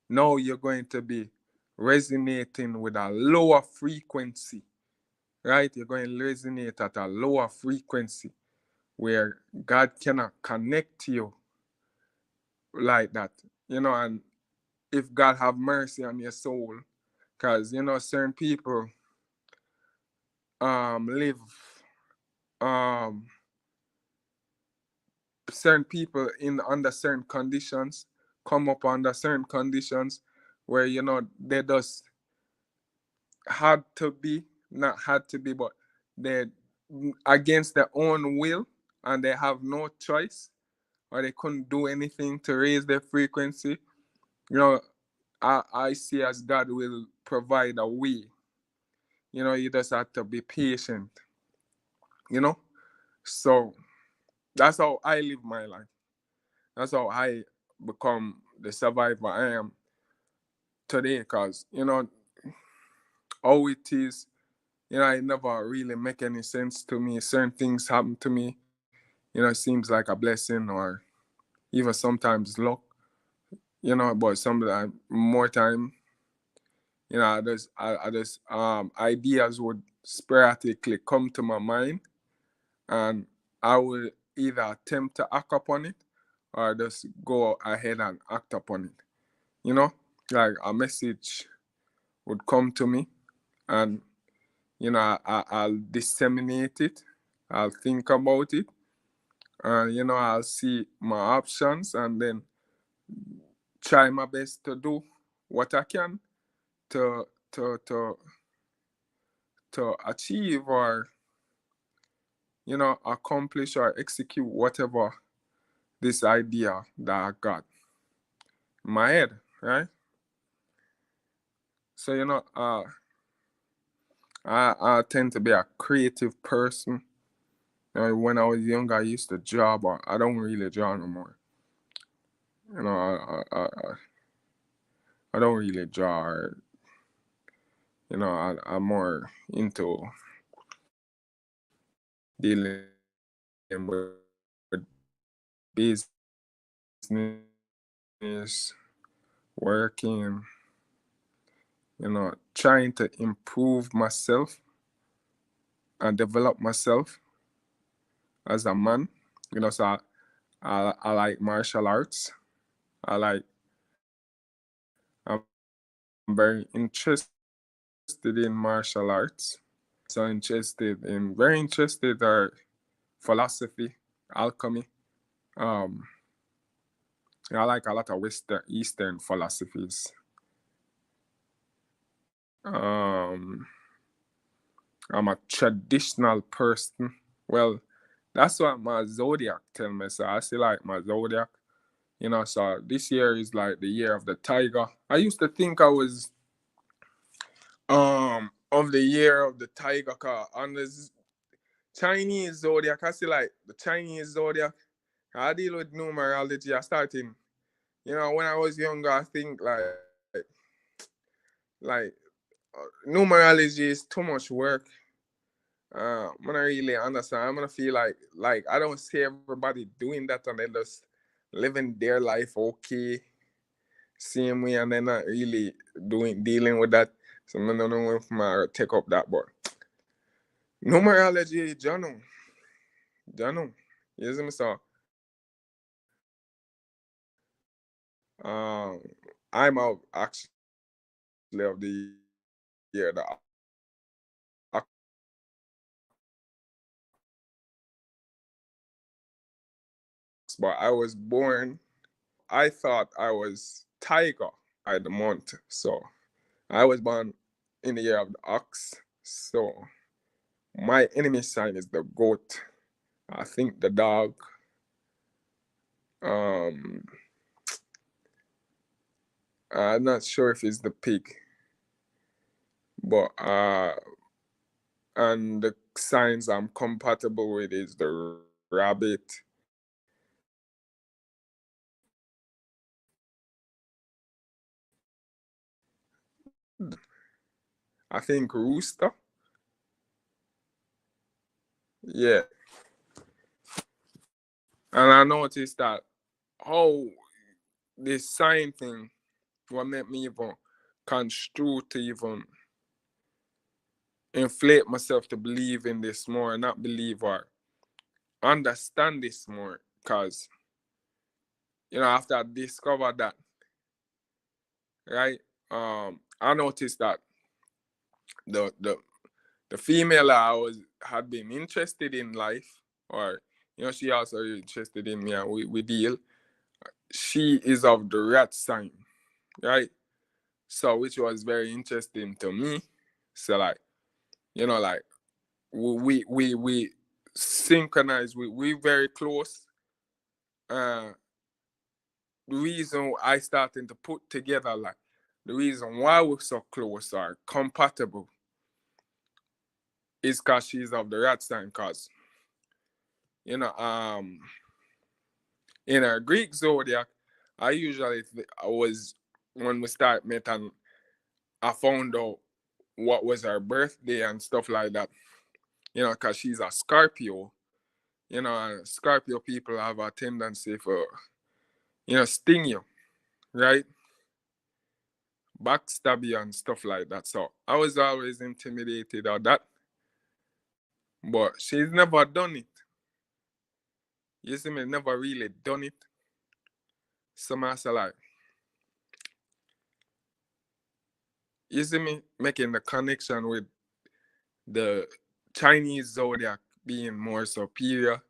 Now you're going to be resonating with a lower frequency, right? You're going to resonate at a lower frequency where God cannot connect you like that, and if God have mercy on your soul, because certain people live, um certain people in under certain conditions, come up under certain conditions where they just had to be, not had to be, but they're against their own will, and they have no choice, or they couldn't do anything to raise their frequency. I see as God will provide a way. You just have to be patient, you know so that's how I live my life. That's how I become the survivor I am today. Because how it is, it never really make any sense to me. Certain things happen to me, it seems like a blessing, or even sometimes luck, but sometimes more time, I just ideas would sporadically come to my mind, and I would either attempt to act upon it, or just go ahead and act upon it. Like a message would come to me, and I'll disseminate it. I'll think about it, and I'll see my options, and then try my best to do what I can to to to to achieve, or accomplish or execute whatever this idea that I got in my head, right? So I tend to be a creative person. When I was younger, I used to draw, but I don't really draw no more. I don't really draw. I'm more into dealing with business, working, trying to improve myself and develop myself as a man. So I like martial arts. I like, I'm very interested in martial arts. Also very interested are philosophy, alchemy. Um, I like a lot of Eastern philosophies. Um, I'm a traditional person. Well, that's what my zodiac tell me. So I still like my zodiac. So this year is like the year of the tiger. I used to think I was of the year of the tiger car on the Chinese zodiac. I see like the Chinese zodiac. I deal with numerology. I started, when I was younger, I think like numerology is too much work. I'm gonna really understand. I'm gonna feel like I don't see everybody doing that and they just living their life okay, same way, and they're not really dealing with that. So I don't know if I take up that, but numerology, Jano, you see me so. I'm out actually of the year the ox, but I was born. I thought I was tiger by the month, so I was born in the year of the ox. So my enemy sign is the goat. I think the dog. Um, I'm not sure if it's the pig, but and the signs I'm compatible with is the rabbit, I think rooster. Yeah. And I noticed that how this sign thing what made me even construe to even inflate myself to believe in this more, not believe or understand this more. Cause after I discovered that, right? I noticed that the the the female I was had been interested in life, or she also interested in me, and we deal. She is of the rat sign, right? So which was very interesting to me. So like, like we synchronize, we very close. The reason I starting to put together like the reason why we're so close or compatible is because she's of the rat sign. Cause you know, in our Greek zodiac, I was when we start met and I found out what was her birthday and stuff like that. Because she's a Scorpio. And Scorpio people have a tendency for sting you, right? Backstab you and stuff like that. So I was always intimidated of that, but she's never done it. You see me, never really done it. So I say like, you see me making the connection with the Chinese zodiac being more superior,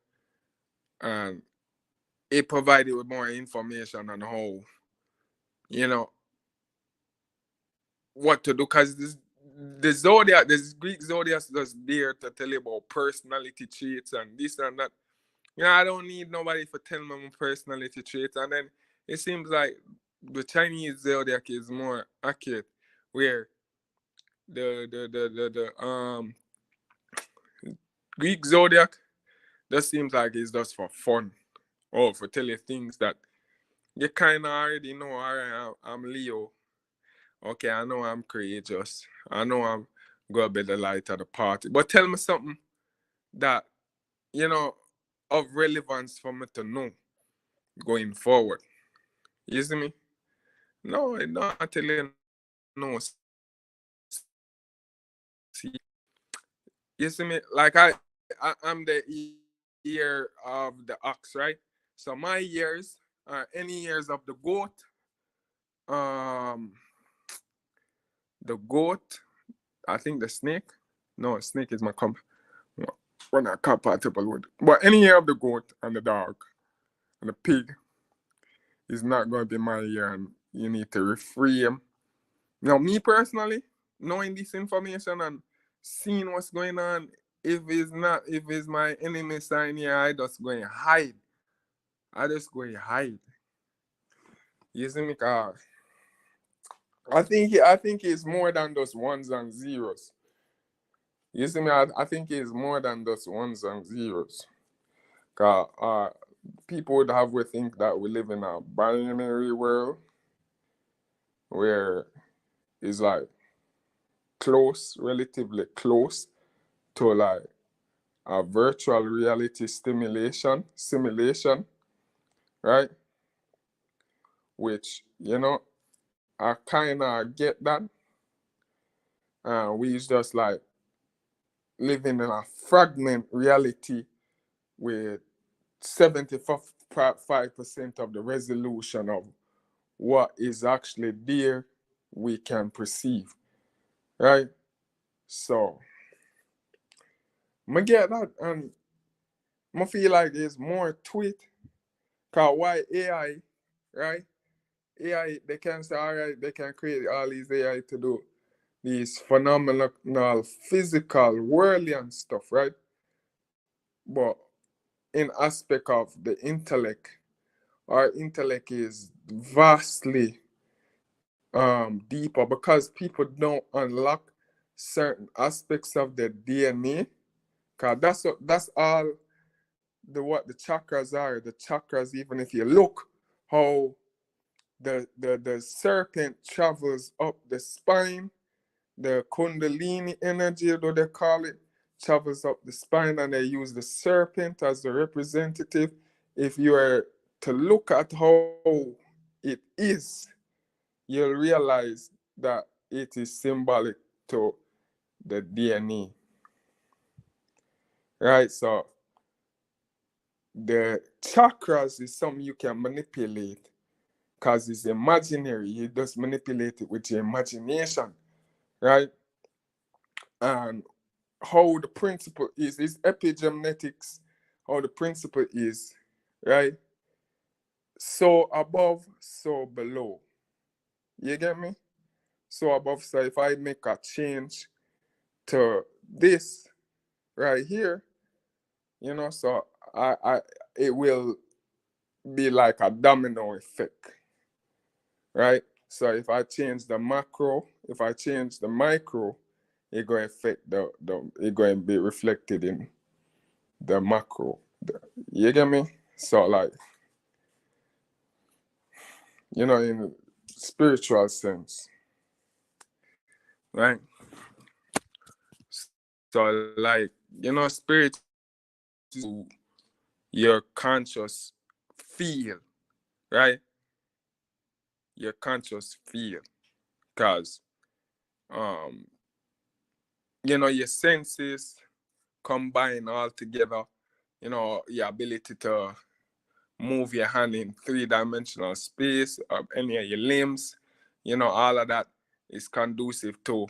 and it provided with more information on how, you know, what to do. Because the zodiac, this Greek zodiac is just there to tell you about personality traits and this and that. I don't need nobody for telling me my personality traits. And then it seems like the Chinese zodiac is more accurate, where the Greek zodiac just seems like it's just for fun, or for tell you things that you kind of already know. All right, I'm Leo. Okay, I know I'm courageous. I know I'm gonna be the light of the party. But tell me something that you know, of relevance for me to know going forward. You see me? No, it not until you know see. You see me? Like I'm the ear of the ox, right? So my ears are any ears of the goat. Um, the goat. I think the snake. No, snake is my we're not compatible with. But any ear of the goat and the dog and the pig is not going to be my ear, and you need to reframe. Now, me personally, knowing this information and seeing what's going on, if it's my enemy sign here, I just go and hide. I just go and hide. You see me? I think it's more than just ones and zeros. You see me? I think it's more than just ones and zeros. Cause people would have we think that we live in a binary world where it's like close, relatively close to like a virtual reality simulation, right? Which, I kind of get that. We just like living in a fragment reality with 75% of the resolution of what is actually there we can perceive, right? So, I get that, and I feel like there's more to it. Cause why AI, right? AI, they can say, all right, they can create all these AI to do these phenomenal physical, worldly and stuff, right? But in aspect of the intellect, our intellect is vastly deeper because people don't unlock certain aspects of their DNA. Cause that's all what the chakras are. The chakras, even if you look how the serpent travels up the spine, the kundalini energy, though they call it, travels up the spine, and they use the serpent as the representative. If you are to look at how it is, you'll realize that it is symbolic to the DNA. Right? So the chakras is something you can manipulate because it's imaginary. You just manipulate it with your imagination. Right? And how the principle is epigenetics, how the principle is, right? So above, so below. You get me? So above, so if I make a change to this right here, so I it will be like a domino effect, right? So if I change the macro, if I change the micro, it going to affect it going to be reflected in the macro. You get me? So like, in spiritual sense, right? So like, spirit is your conscious feel, right? Your conscious feel. Because your senses combine all together, your ability to move your hand in three-dimensional space, any of your limbs, all of that is conducive to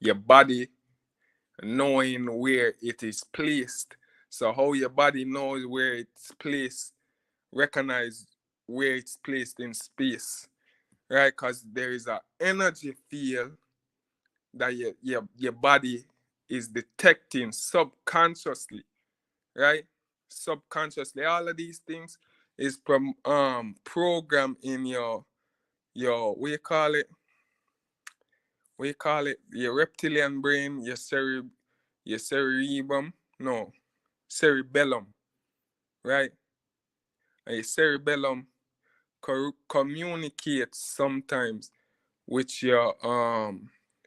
your body knowing where it is placed. So how your body knows where it's placed, recognize where it's placed in space, right? Because there is an energy field that your body is detecting subconsciously, right? Subconsciously, all of these things is programmed in your your reptilian brain, your cerebrum, no, cerebellum, right? And your cerebellum communicates sometimes with your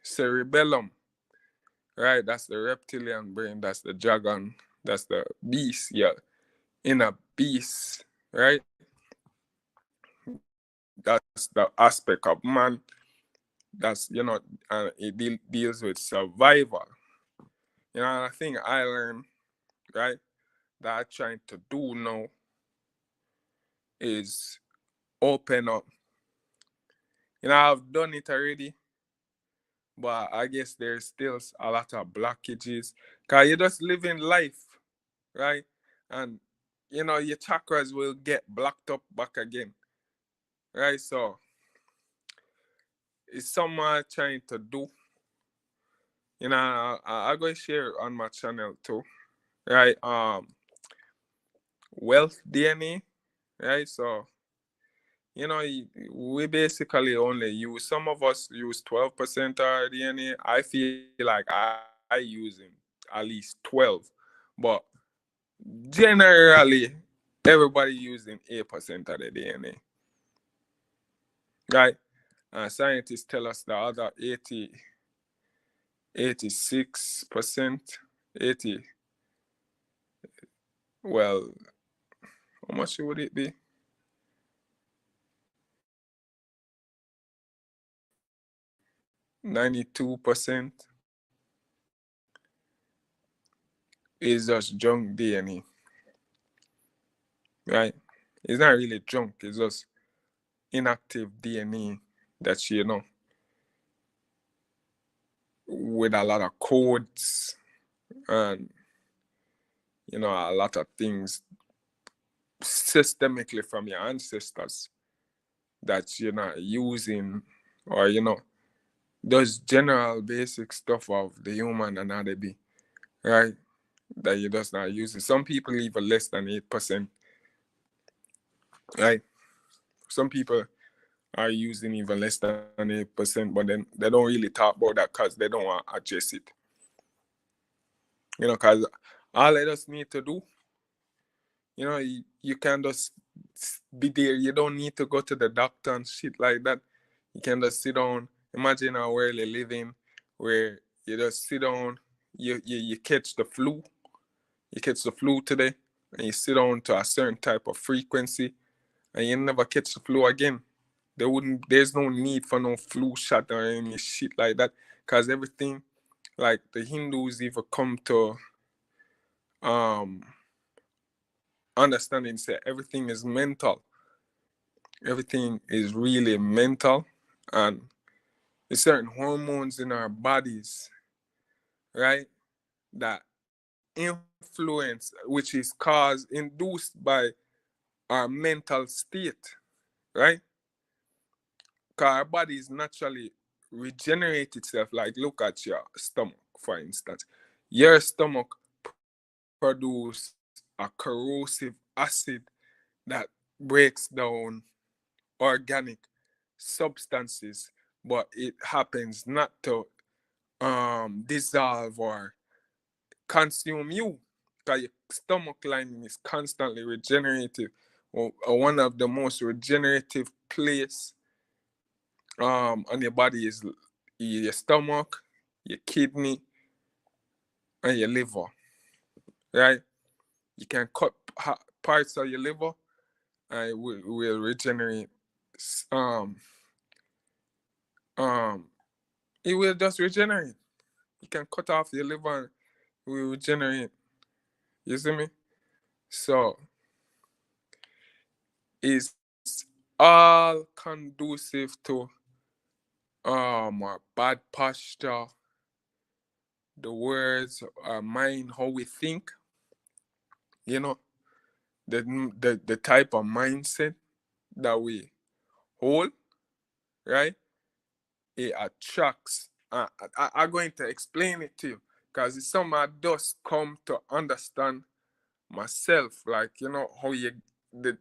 cerebellum, right? That's the reptilian brain, that's the dragon That's the beast, yeah. Inner beast, right? That's the aspect of man. That's, it deals with survival. I think I learned, right, that I'm trying to do now is open up. I've done it already, but I guess there's still a lot of blockages. Because you're just living life, right? And, your chakras will get blocked up back again, right? So it's something I'm trying to do. I'm going to share it on my channel too, right? Wealth DNA, right? So, we basically only use, some of us use 12% of our DNA. I feel like I using at least 12, but generally everybody using 8% of the DNA, right? Scientists tell us the other 86%, 80, well, how much would it be? 92% is just junk DNA, right? It's not really junk, it's just inactive DNA that, with a lot of codes and, a lot of things systemically from your ancestors that you're not using, or, those general basic stuff of the human anatomy, right? That you're just not using. Some people even less than 8%, right? Some people are using even less than 8%, but then they don't really talk about that because they don't want to address it. Because all they just need to do, you can just be there. You don't need to go to the doctor and shit like that. You can just sit down. Imagine a world you live in where you just sit down, you catch the flu. You catch the flu today, and you sit down to a certain type of frequency, and you never catch the flu again. There's no need for no flu shot or any shit like that, because everything, like the Hindus even come to understanding, say everything is mental. Everything is really mental, and there's certain hormones in our bodies, right, that influence, which is induced by our mental state, right? Because our bodies naturally regenerate itself. Like, look at your stomach, for instance. Your stomach produces a corrosive acid that breaks down organic substances, but it happens not to dissolve or consume you, because your stomach lining is constantly regenerative, or one of the most regenerative place on your body is your stomach, your kidney, and your liver, right? You can cut parts of your liver and it will regenerate. um um it will just regenerate. You can cut off your liver and it will regenerate. You see me? So it's all conducive to our bad posture, the words, our mind, how we think, you know, the type of mindset that we hold, right? It attracts. I'm going to explain it to you because it's something I just come to understand myself. Like, how the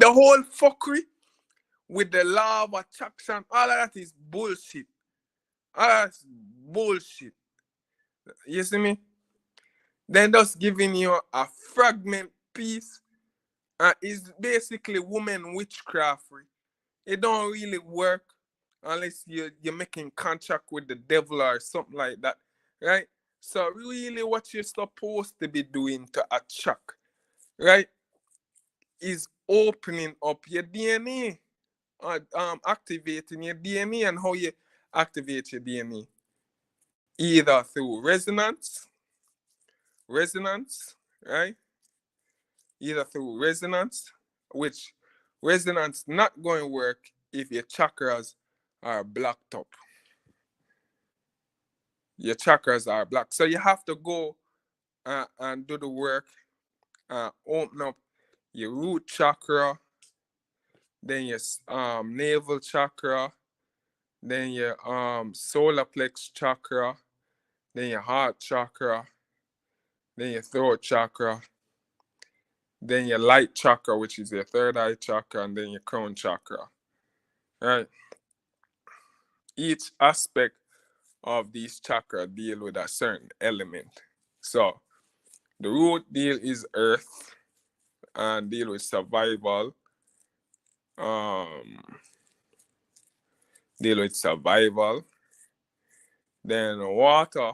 whole fuckery with the law of attraction, all of that is bullshit. All that's bullshit. You see me? Then just giving you a fragment piece is basically woman witchcraft. It don't really work unless you're making contract with the devil or something like that, right? So really what you're supposed to be doing to attract, right, is opening up your DNA, activating your DNA. And how you activate your DNA? Either through resonance, right? Either through resonance, which resonance not going to work if your chakras are blocked up. Your chakras are blocked. So you have to go and do the work, open up your root chakra, then your navel chakra, then your solar plex chakra, then your heart chakra, then your throat chakra, then your light chakra, which is your third eye chakra, and then your crown chakra. Right? Each aspect of these chakra deal with a certain element. So the root deal is earth and deal with survival. Um, deal with survival. Then water.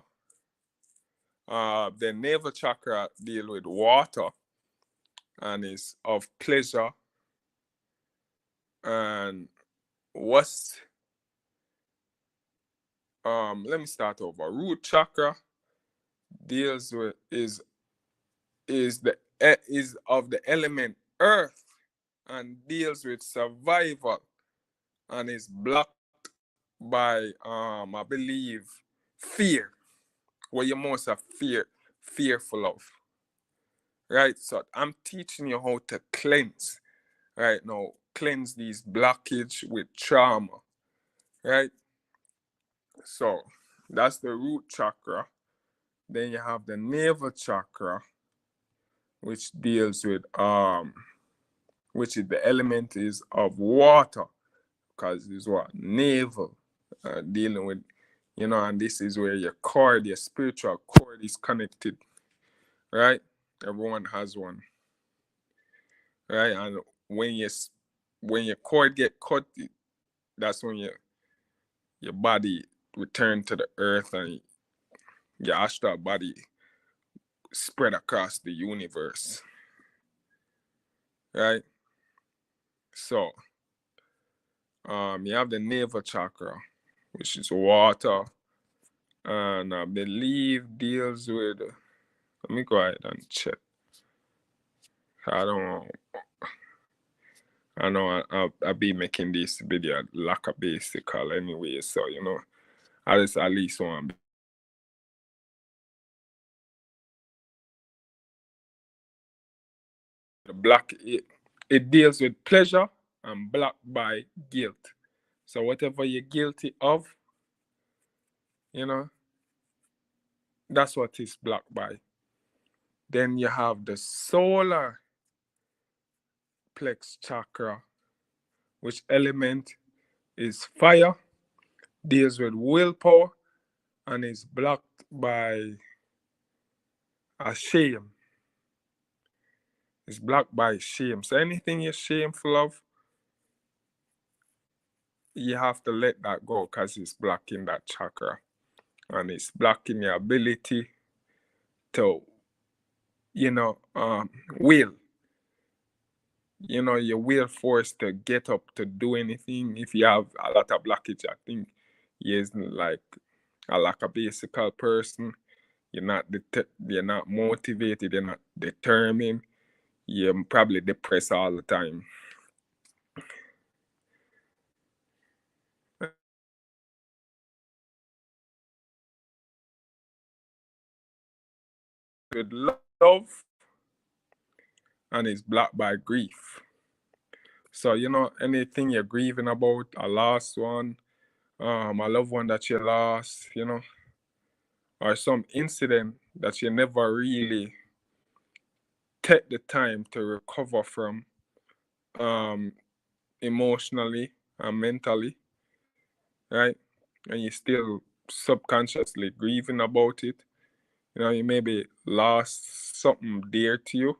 The navel chakra deal with water and is of pleasure. And what's let me start over. Root chakra deals with is of the element earth and deals with survival and is blocked by I believe fear, what you're most fearful of. Right? So I'm teaching you how to cleanse right now, cleanse these blockage with trauma. Right? So that's the root chakra. Then you have the navel chakra, which deals with which is the element is of water, because it's what navel, dealing with, and this is where your cord, your spiritual cord, is connected, right? Everyone has one, right? And when your cord get cut, that's when your body return to the earth and your astral body spread across the universe, right? So you have the navel chakra, which is water, and I believe deals with. Let me go ahead and check. I don't know. I know I'll be making this video like a basic anyway, so I just at least want the black. It deals with pleasure and blocked by guilt. So whatever you're guilty of, you know, that's what is blocked by. Then you have the solar plex chakra, which element is fire, deals with willpower, and is blocked by a shame. It's blocked by shame. So anything you're shameful of, you have to let that go because it's blocking that chakra. And it's blocking your ability to, will. Your will force to get up to do anything. If you have a lot of blockage, I think you're like a lackadaisical person. You're not motivated, you're not determined, you're probably depressed all the time. With love, and it's blocked by grief. So anything you're grieving about, a lost one, a loved one that you lost, or some incident that you never really take the time to recover from, emotionally and mentally, right? And you still subconsciously grieving about it. You maybe lost something dear to you,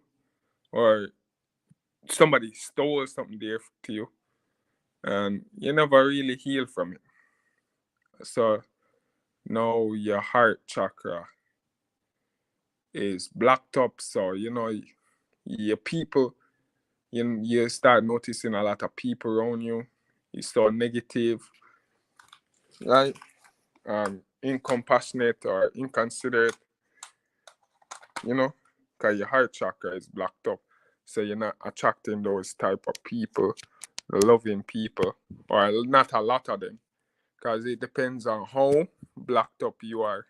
or somebody stole something dear to you, and you never really heal from it. So now your heart chakra. is blocked up. So, your people, you start noticing a lot of people around you. You start negative, right? Incompassionate or inconsiderate, because your heart chakra is blocked up. So you're not attracting those type of people, loving people, or not a lot of them, because it depends on how blocked up you are,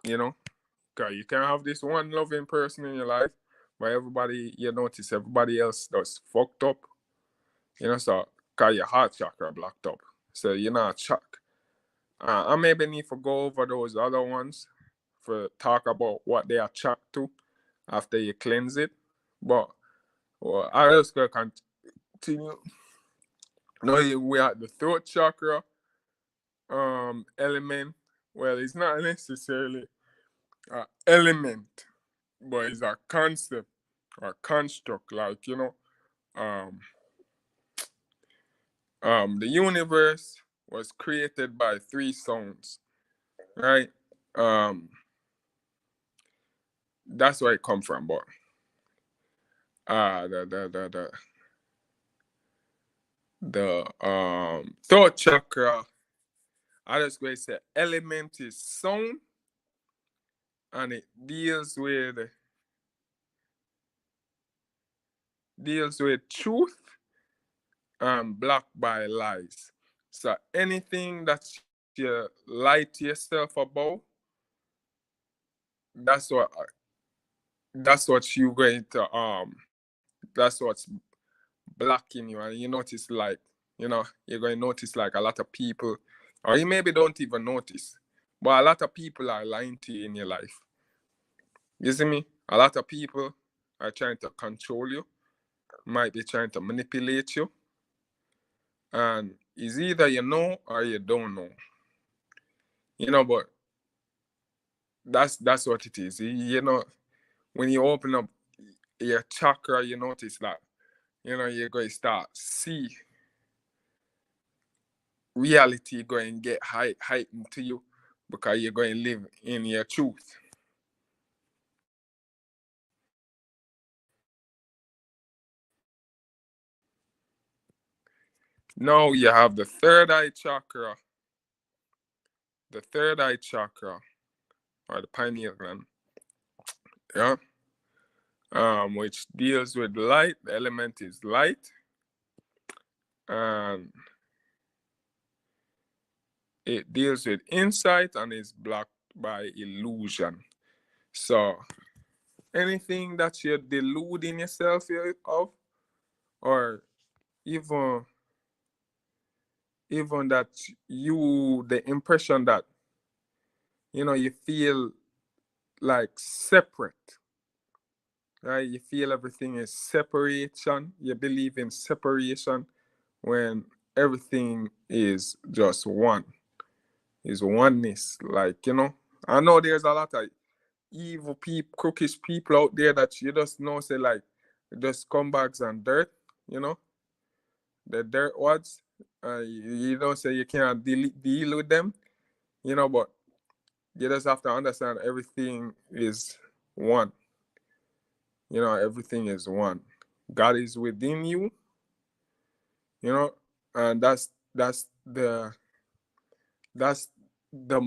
because you can have this one loving person in your life, but you notice everybody else that's fucked up, so because your heart chakra blocked up. So you're not shocked. I maybe need to go over those other ones for talk about what they are attract to after you cleanse it. But I just gonna continue. Now we are at the throat chakra element. Well, it's not necessarily an element, but it's a concept or construct. Like the universe was created by three sounds, right? That's where it come from. But the throat chakra, I just going to say element is sound, and it deals with truth and blocked by lies. So anything that you lie to yourself about, that's what you going to that's what's blocking you. And you notice, like, you're going to notice like a lot of people, or you maybe don't even notice, but a lot of people are lying to you in your life. You see me? A lot of people are trying to control you, might be trying to manipulate you, and it's either you know or you don't know. But that's what it is. When you open up your chakra, you notice that you're going to start see reality going to get heightened to you, because you're going to live in your truth. Now you have the third eye chakra. The third eye chakra, or the pineal gland, yeah, which deals with light. The element is light, and it deals with insight and is blocked by illusion. So anything that you're deluding yourself of, or even that the impression that you feel like separate, right? You feel everything is separation. You believe in separation when everything is just one, is oneness. Like, I know there's a lot of evil people, crookish people out there that you just know, say, like, just scumbags and dirt, the dirt wads. You don't say you can't deal with them, but you just have to understand everything is one. Everything is one. God is within you, and that's the the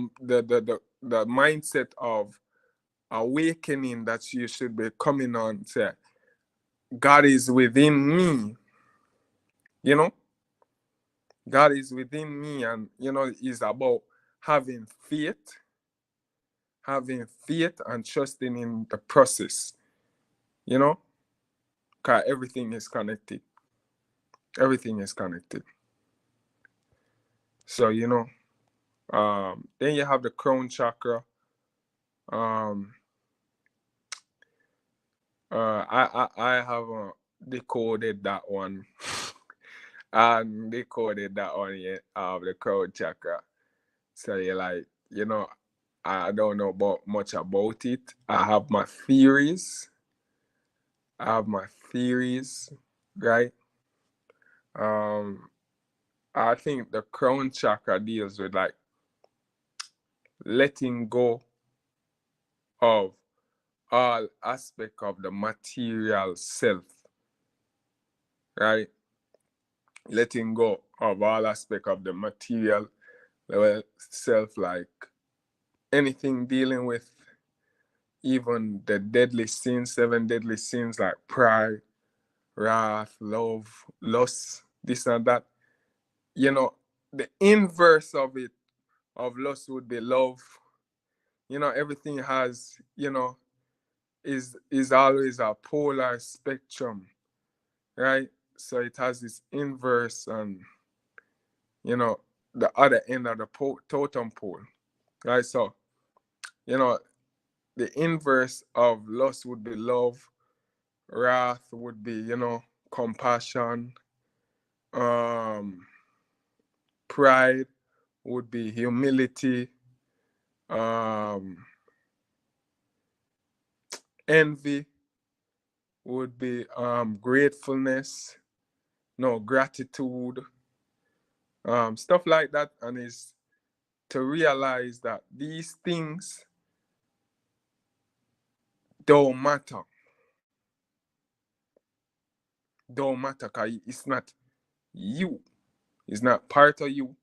mindset of awakening that you should be coming on. Say, God is within me, God is within me, and it's about having faith and trusting in the process, because everything is connected. Everything is connected. So then you have the crown chakra. I haven't decoded that one. I haven't decoded that one yet, of the crown chakra. So you're like, I don't know much about it. I have my theories. Right? I think the crown chakra deals with, like, letting go of all aspect of the material self, right? Letting go of all aspect of the material self, like anything dealing with even the deadly sins, 7 deadly sins, like pride, wrath, love, lust, this and that. You know, the inverse of it, of lust, would be love. You know, everything has, you know, is always a polar spectrum, right? So it has this inverse and, you know, the other end of the totem pole, right? So, you know, the inverse of lust would be love, wrath would be, you know, compassion, um, pride would be humility, um, envy would be gratefulness, no, gratitude, stuff like that. And is to realize that these things don't matter. Don't matter because it's not you. It's not part of you.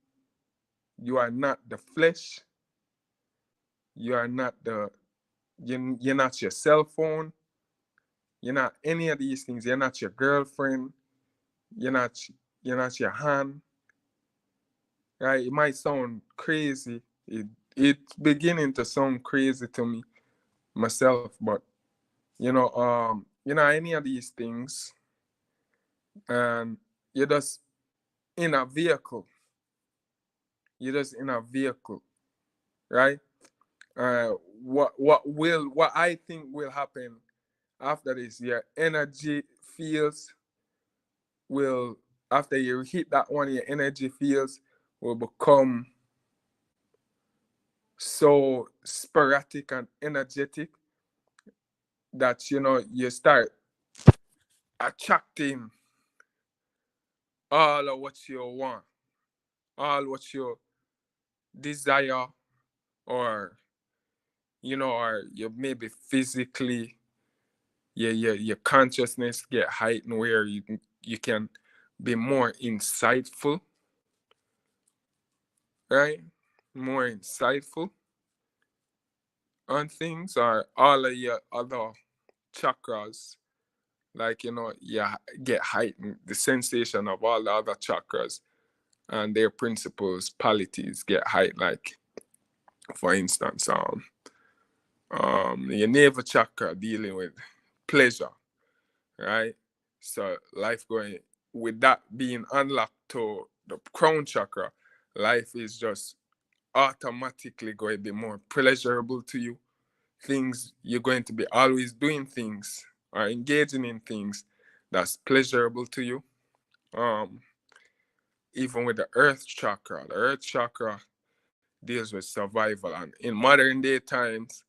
You are not the flesh. You are not you're not your cell phone. You're not any of these things. You're not your girlfriend. You're not you're not your hand. Right? It might sound crazy. It's beginning to sound crazy to me myself, but you know, any of these things, and you're just in a vehicle. You're just in a vehicle, right? Uh, what I think will happen after this, your energy fields will, after you hit that one, your energy fields will become so sporadic and energetic that, you know, you start attracting all of what you want, all what you desire, or you know, or you maybe physically, your consciousness get heightened where you can be more insightful, right? More insightful on things, or all of your other chakras, like, you know, you get heightened, the sensation of all the other chakras and their principles, qualities get heightened. Like, for instance, your navel chakra dealing with pleasure, right? So life going, with that being unlocked to the crown chakra, life is just automatically going to be more pleasurable to you. Things, you're going to be always doing things or engaging in things that's pleasurable to you. Um, Even with the earth chakra deals with survival, and in modern day times,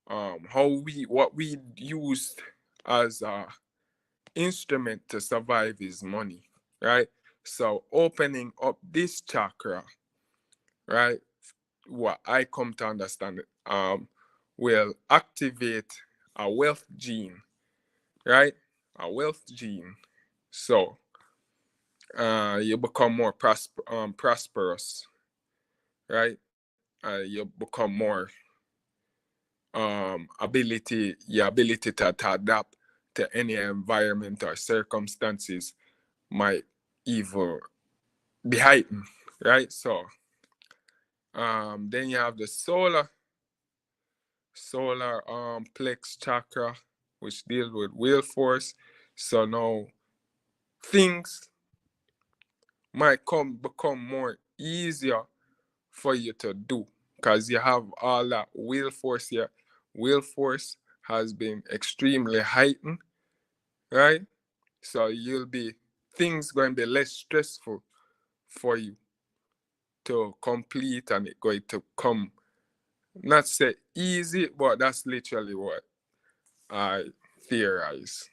what we used as a instrument to survive is money, right? So opening up this chakra, right, what I come to understand, will activate a wealth gene, right? A wealth gene. So you become more prosperous, right? You become more your ability to adapt to any environment or circumstances might even be heightened, right? So then you have the solar plex chakra, which deals with will force. So now things might become more easier for you to do because you have all that will force here. Will force has been extremely heightened, right? So you'll be, things going to be less stressful for you to complete, and it's going to come, not say easy, but that's literally what I theorize.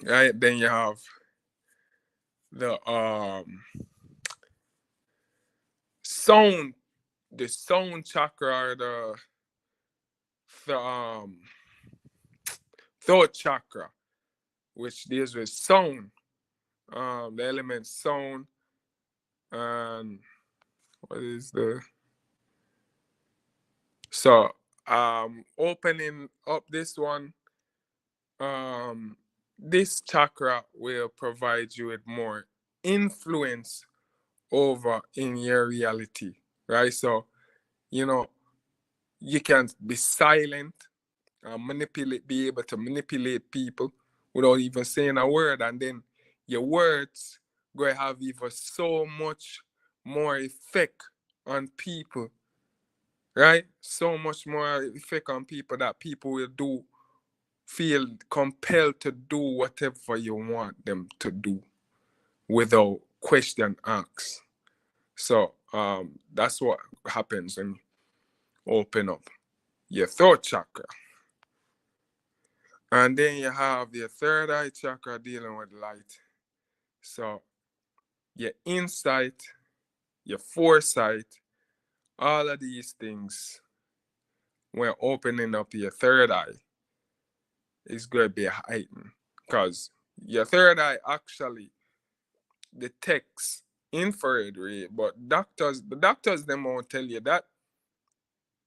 Right? Then you have the sound, the sound chakra, or the the throat chakra, which deals with sound, the element sound, and what is the so opening up this one, this chakra will provide you with more influence over in your reality, right? So you know you can be silent and be able to manipulate people without even saying a word, and then your words going to have even so much more effect on people, right? So much more effect on people that people will feel compelled to do whatever you want them to do without question asked. So that's what happens when you open up your throat chakra. And then you have your third eye chakra dealing with light. So your insight, your foresight, all of these things, when opening up your third eye, is going to be heightened. Because your third eye actually detects infrared ray, but the doctors them won't tell you that.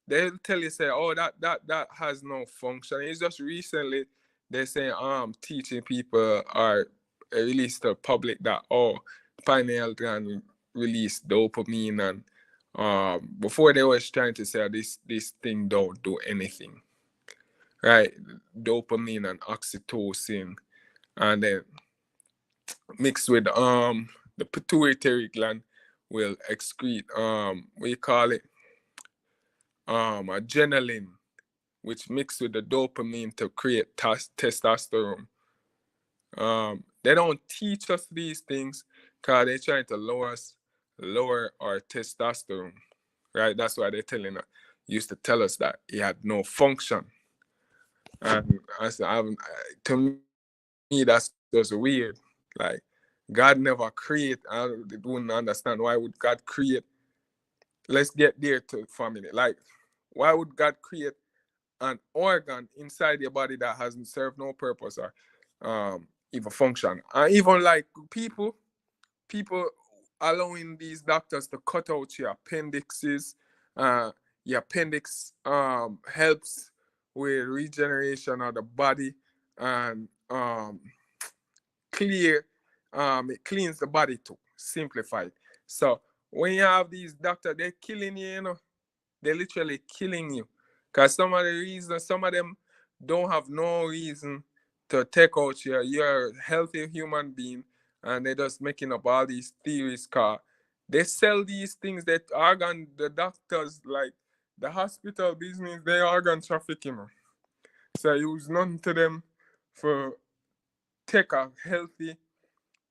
They'll tell you, say, oh, that has no function. It's just recently they're saying teaching people are released to the public that pineal gland release dopamine, and before they was trying to say this thing don't do anything. Right? Dopamine and oxytocin, and then mixed with the pituitary gland will excrete what you call it? Adrenaline, which mixed with the dopamine to create testosterone. They don't teach us these things because they're trying to lower our testosterone, right? That's why they're telling us, used to tell us that it had no function. And to me, that's just weird. Like, God never create. I wouldn't understand, why would God create? Let's get there to family. Like, why would God create an organ inside your body that hasn't served no purpose or even function? And even like people allowing these doctors to cut out your appendixes. Your appendix helps with regeneration of the body, and it cleans the body too, simplified. So when you have these doctors, they're killing you, they're literally killing you. Because some of them don't have no reason to take out you're a healthy human being, and they're just making up all these theories. Cause they sell these things that the doctors, like the hospital business, they organ trafficking. So it was nothing to them for take a healthy,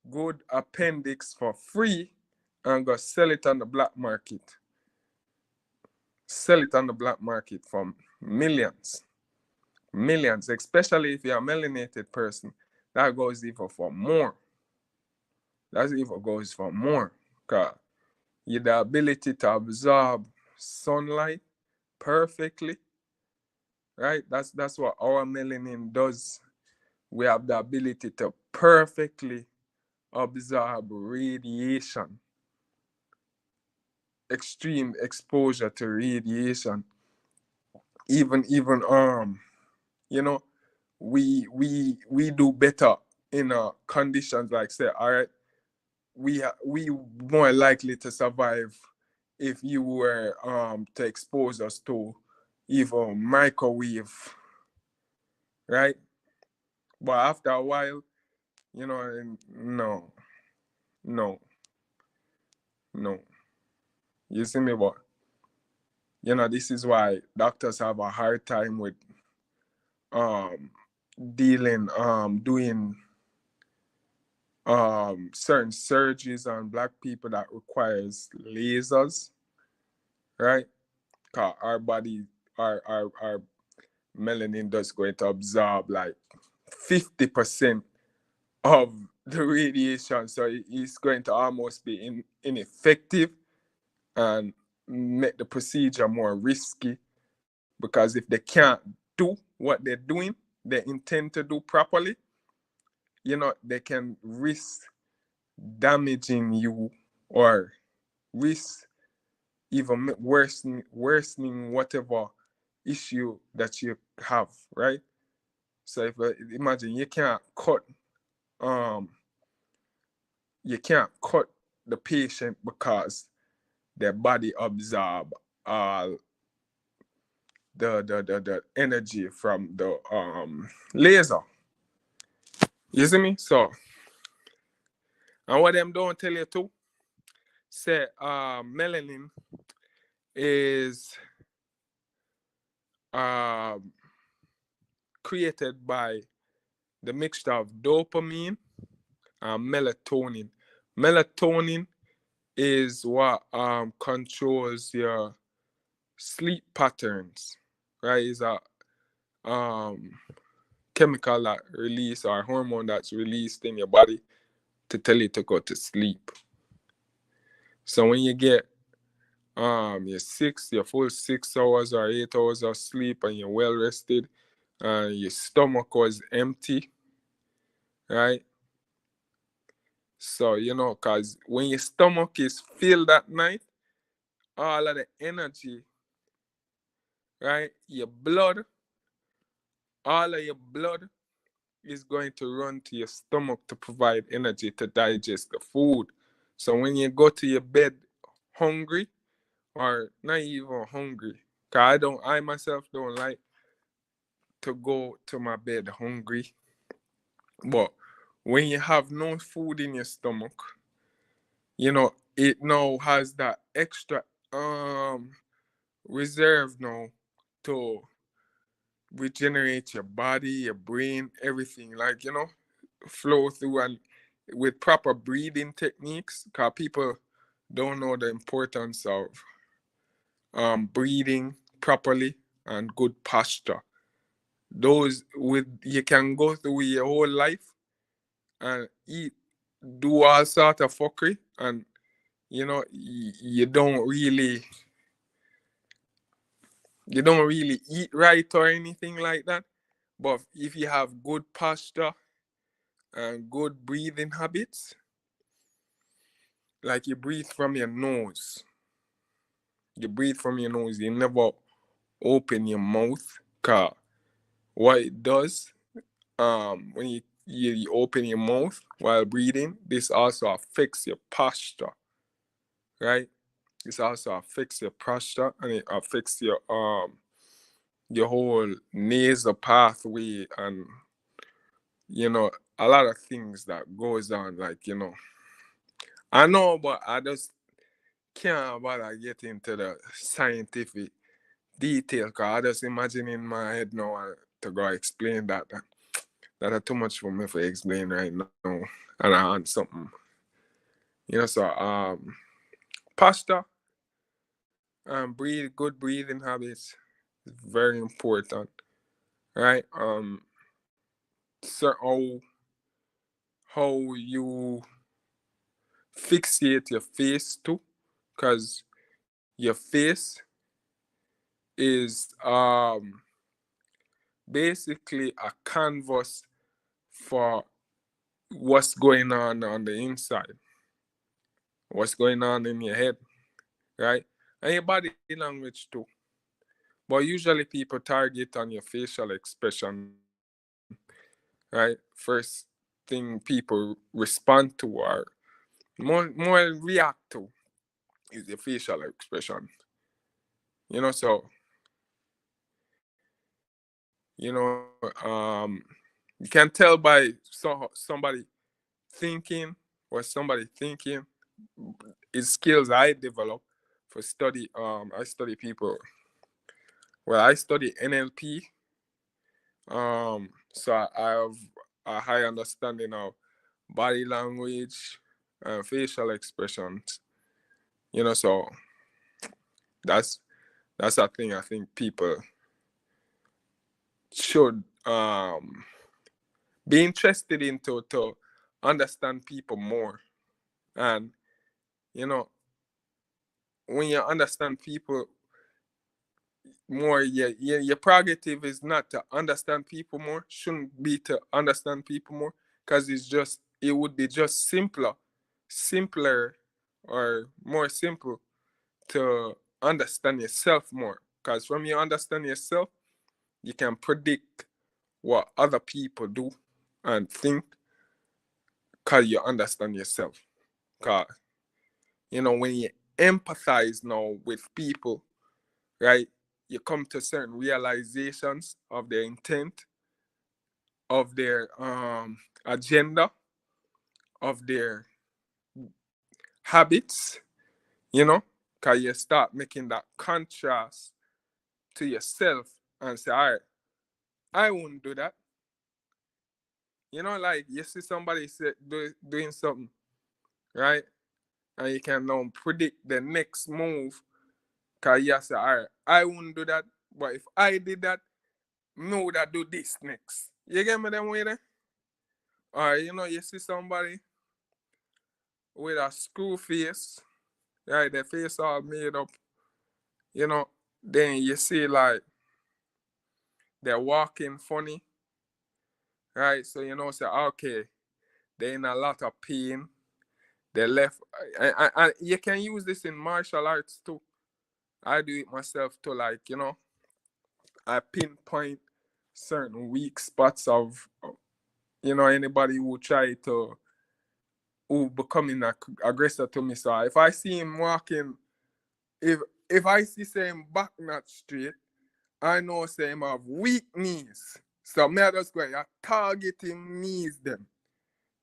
good appendix for free and go sell it on the black market. Sell it on the black market for millions, especially if you're a melanated person. That goes even for more. That even goes for more. Because you have the ability to absorb sunlight perfectly, right? That's what our melanin does. We have the ability to perfectly absorb radiation, extreme exposure to radiation. Even you know, we do better in conditions like, say, all right, we more likely to survive if you were to expose us to even microwave, right? But after a while, no, no, no. You see me, but this is why doctors have a hard time with doing certain surgeries on black people that requires lasers, right? Cause our body, our melanin does going to absorb like 50% of the radiation, so it's going to almost be ineffective and make the procedure more risky Because if they can't do what they're doing, they intend to do properly, they can risk damaging you, or risk even worsening whatever issue that you have, right? So if imagine um you can't cut the patient because their body absorb all the energy from the laser. You see me? So, and what them don't tell you too, say melanin is um created by the mixture of dopamine and melatonin. Melatonin is what controls your sleep patterns, right? Is a um chemical that release, or hormone that's released in your body to tell you to go to sleep. So when you get your full 6 hours or 8 hours of sleep, and you're well rested, and your stomach was empty, right? So because when your stomach is filled at night, all of the energy, right? All of your blood is going to run to your stomach to provide energy to digest the food. So when you go to your bed hungry, or not even hungry, because I myself don't like to go to my bed hungry. But when you have no food in your stomach, it now has that extra reserve now to regenerate your body, your brain, everything, like flow through, and with proper breathing techniques, because people don't know the importance of breathing properly and good posture. Those with You can go through your whole life and do all sort of fuckery, and you don't really eat right or anything like that. But if you have good posture and good breathing habits, like you breathe from your nose, you never open your mouth, cause what it does, when you open your mouth while breathing, this also affects your posture, right? This also affects your posture, and it affects your whole nasal pathway, and a lot of things that goes on, like I know, but I just can't bother get into the scientific detail, because I just imagine in my head now, to go explain that are too much for me to explain right now, and I want something, so posture and good breathing habits is very important, right? So how you fixate your face too, because your face is basically a canvas for what's going on the inside, what's going on in your head, right? And your body language too. But usually people target on your facial expression, right? First thing people respond to, or more react to, is your facial expression. So you can tell by somebody thinking, is skills I develop for study. I study people. Well, I study NLP. So I have a high understanding of body language and facial expressions. So that's a thing I think people should be interested in, to understand people more. And when you understand people, more, your prerogative is not to understand people more, shouldn't be to understand people more, because it would be just simpler, or more simple to understand yourself more. Because from you understand yourself, you can predict what other people do and think, because you understand yourself. Because, when you empathize now with people, right, you come to certain realizations of their intent, of their agenda, of their habits, because you start making that contrast to yourself and say, all right, I wouldn't do that. Like you see somebody doing something, right? And you can now predict the next move, because you say, all right, I wouldn't do that. But if I did that, me would I do this next. You get me them way there? Or you see somebody with a screw face, right? Their face all made up, you know, then you see like they're walking funny, right? So say, okay, they're in a lot of pain. They left, and you can use this in martial arts too. I do it myself too, like, I pinpoint certain weak spots of, anybody who becoming an aggressor to me. So if I see him walking, if I see him back not straight, I know say him have weak knees. So me I just go and target him knees them.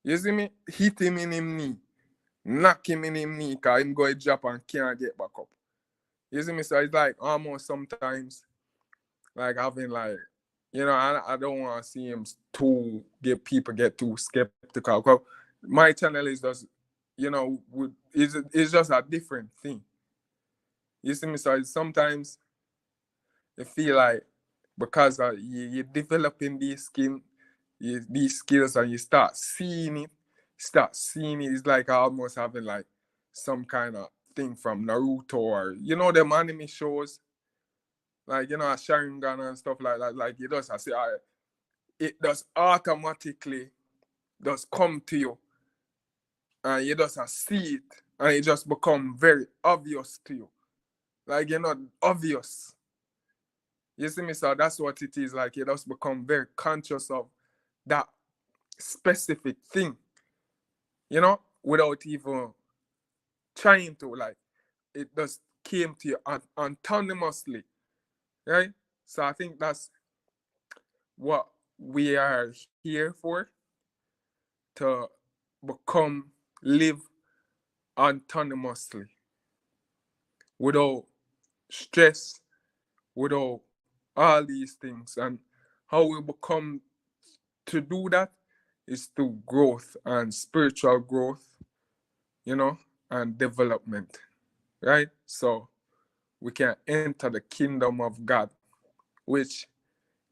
You see me? Hit him in him knee. Knock him in him knee, because him go a drop and can't get back up. You see me? So it's like almost sometimes like having like, I don't want to see him get people get too skeptical. 'Cause my channel is just, it's just a different thing. You see me? So sometimes you feel like, because you're developing these skills, and you start seeing it, it's like almost having like some kind of thing from Naruto, or them anime shows, like a Sharingan and stuff like that. Like it does automatically does come to you, and you just see it, and it just become very obvious to you. Like obvious. You see me? So that's what it is. Like you just become very conscious of that specific thing, without even trying to. Like it just came to you autonomously, right? So I think that's what we are here for, to live autonomously, without stress, without all these things. And how we become to do that is through growth, and spiritual growth, and development, right? So we can enter the kingdom of God, which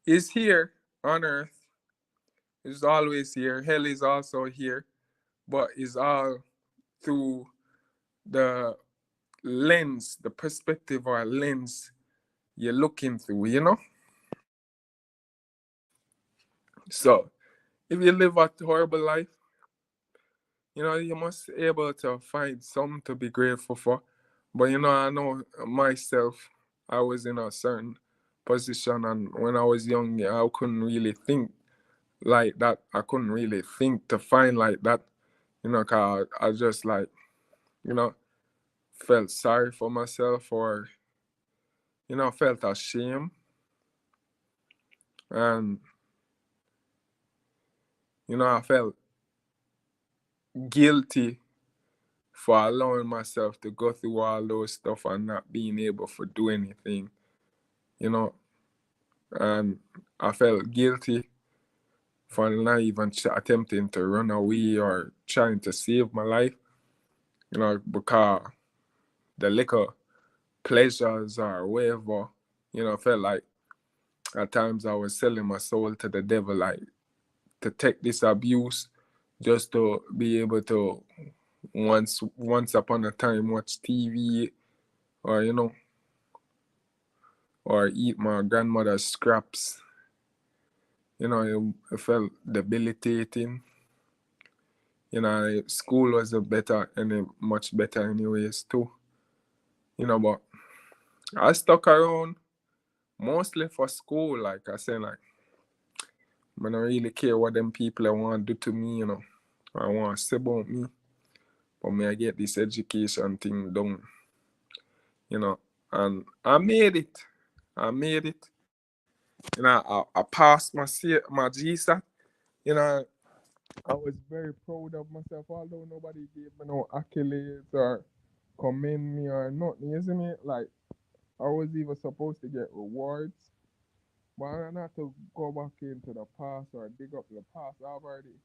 is here on earth, is always here. Hell is also here, but is all through the lens, the perspective or lens you're looking through, So if you live a horrible life, you must be able to find something to be grateful for. But I know myself, I was in a certain position, and when I was young, I couldn't really think like that. I couldn't really think to find like that, cause I just like, felt sorry for myself, or, felt ashamed. And, I felt guilty for allowing myself to go through all those stuff and not being able to do anything, and I felt guilty for not even attempting to run away or trying to save my life, because the little pleasures or whatever, felt like at times I was selling my soul to the devil, like to take this abuse just to be able to once upon a time watch TV, or or eat my grandmother's scraps. It felt debilitating. School was much better anyways too. But I stuck around mostly for school. Like I said, like I don't really care what them people want to do to me, I want to say about me. But me, I get this education thing done, and I made it. I made it. I passed my GSAT. You know, I was very proud of myself, although nobody gave me no accolades or commend me or nothing, isn't it? Like, I was even supposed to get rewards, but I don't have to go back into the past or dig up the past. I've already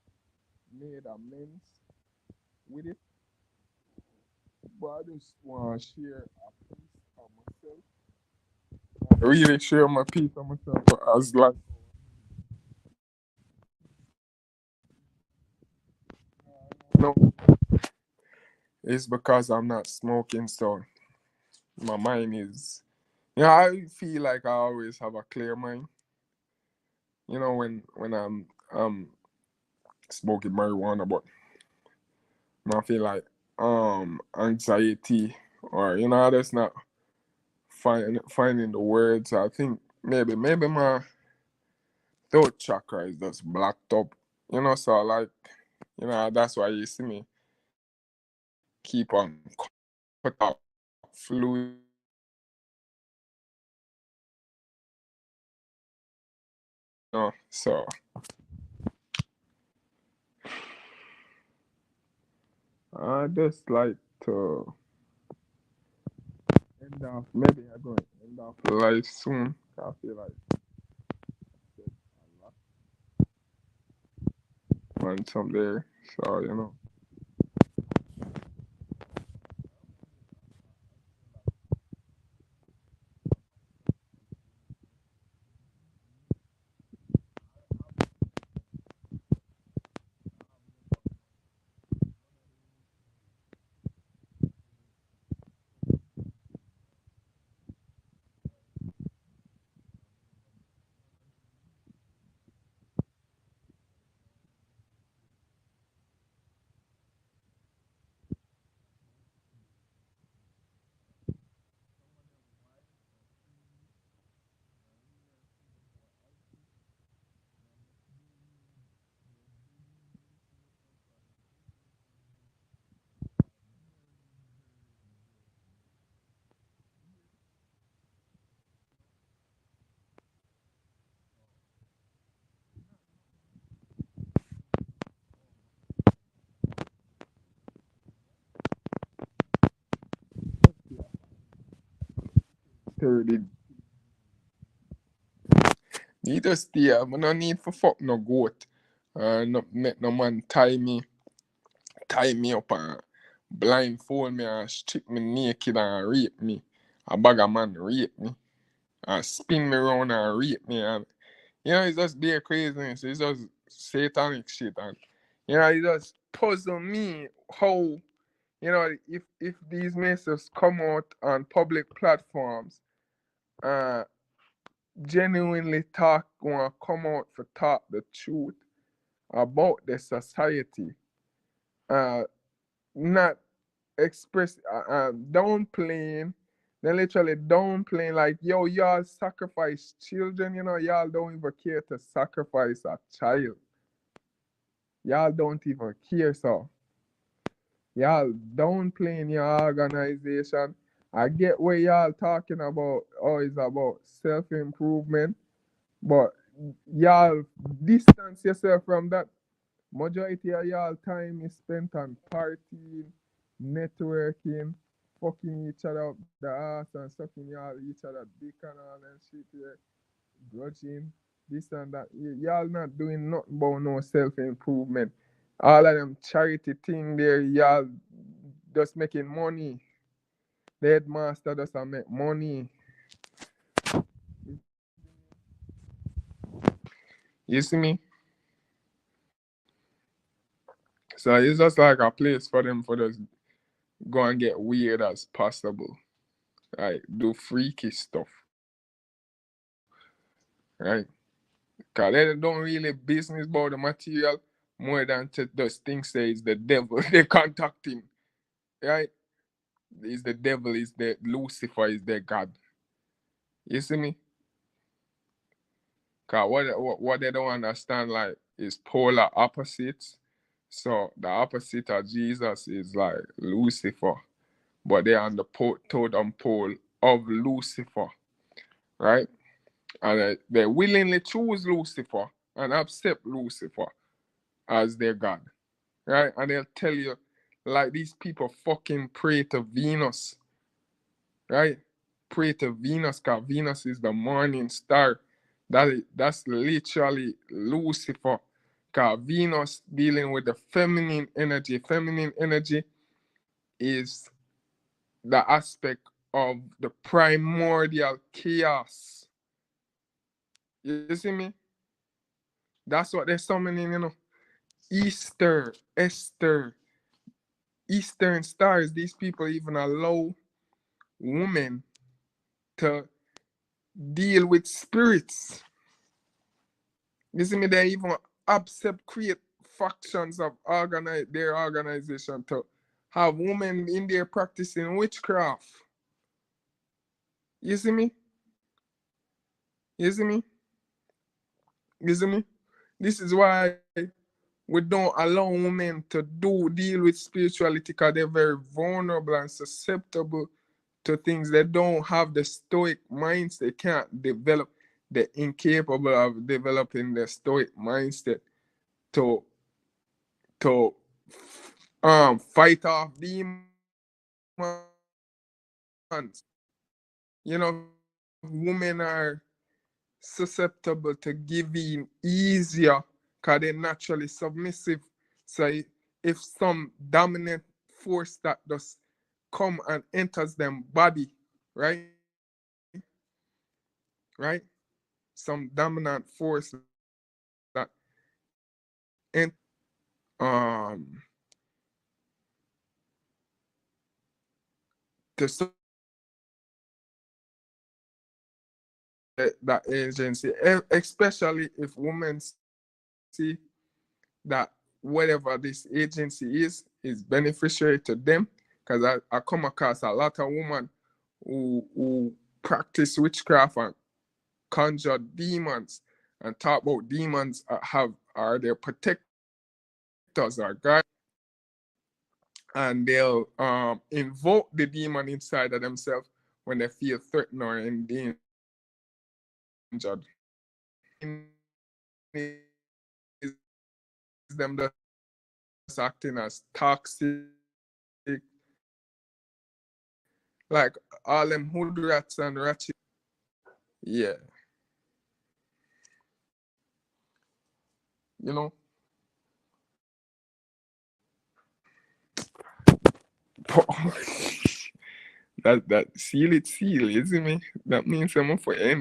made amends with it, but I just want to share a piece of myself. Really share my piece of myself as like, no, it's because I'm not smoking, so my mind is, I feel like I always have a clear mind. When I'm smoking marijuana, but I feel like anxiety, or I just not finding the words. I think maybe my throat chakra is just blocked up. So like, that's why you see me keep on cut out fluid. So I just like to end off. Maybe I'm going to end off life soon. I feel like on someday. So thirty. Need to stay. I no need for fuck no goat. No make no man tie me up and blindfold me and strip me naked and rape me. A bag of man rape me and spin me around and rape me, and it's just their craziness. It's just satanic shit, and it just puzzle me how if these messages come out on public platforms, uh genuinely want to come out for talk the truth about the society, uh not express downplaying. They literally downplaying, like, yo, y'all sacrifice children, y'all don't even care to sacrifice a child. Y'all don't even care, so y'all downplaying your organization. I get what y'all talking about. Oh, it's about self-improvement, but y'all distance yourself from that. Majority of y'all time is spent on partying, networking, fucking each other up the ass and sucking each other dick and all that shit, yeah. Grudging, this and that. Y'all not doing nothing about no self improvement. All of them charity thing there, y'all just making money. The headmaster doesn't make money. You see me? So it's just like a place for them for just go and get weird as possible. Like do freaky stuff. right? Because they don't really business about the material more than to just think say it's the devil. They contact him, right? Is the devil, is the Lucifer, is their God. You see me? Because what they don't understand, like, is polar opposites. So the opposite of Jesus is like Lucifer, but they're on the totem pole of Lucifer, right? And they willingly choose Lucifer and accept Lucifer as their God, right? And they'll tell you, like, these people fucking pray to Venus, right? Pray to Venus, because Venus is the morning star. That's literally Lucifer, because Venus dealing with the feminine energy. Feminine energy is the aspect of the primordial chaos. You see me? That's what they're summoning, Easter, Esther, Eastern stars. These people even allow women to deal with spirits. You see me? They even accept, create factions of their organization to have women in there practicing witchcraft. You see me? You see me? You see me? This is why we don't allow women to deal with spirituality, because they're very vulnerable and susceptible to things. They don't have the stoic minds. They can't develop. They're incapable of developing the stoic mindset to fight off demons. Women are susceptible to giving easier because they're naturally submissive. So if some dominant force that does come and enters them body, right? Right? Some dominant force that um to that agency, especially if women see that whatever this agency is beneficiary to them. Because I come across a lot of women who practice witchcraft and conjure demons and talk about demons are their protectors or guides, and they'll invoke the demon inside of themselves when they feel threatened or endangered. Is them just acting as toxic, like all them hood rats and ratchet. Yeah, you know. That seal, you see me? That means I'm for end.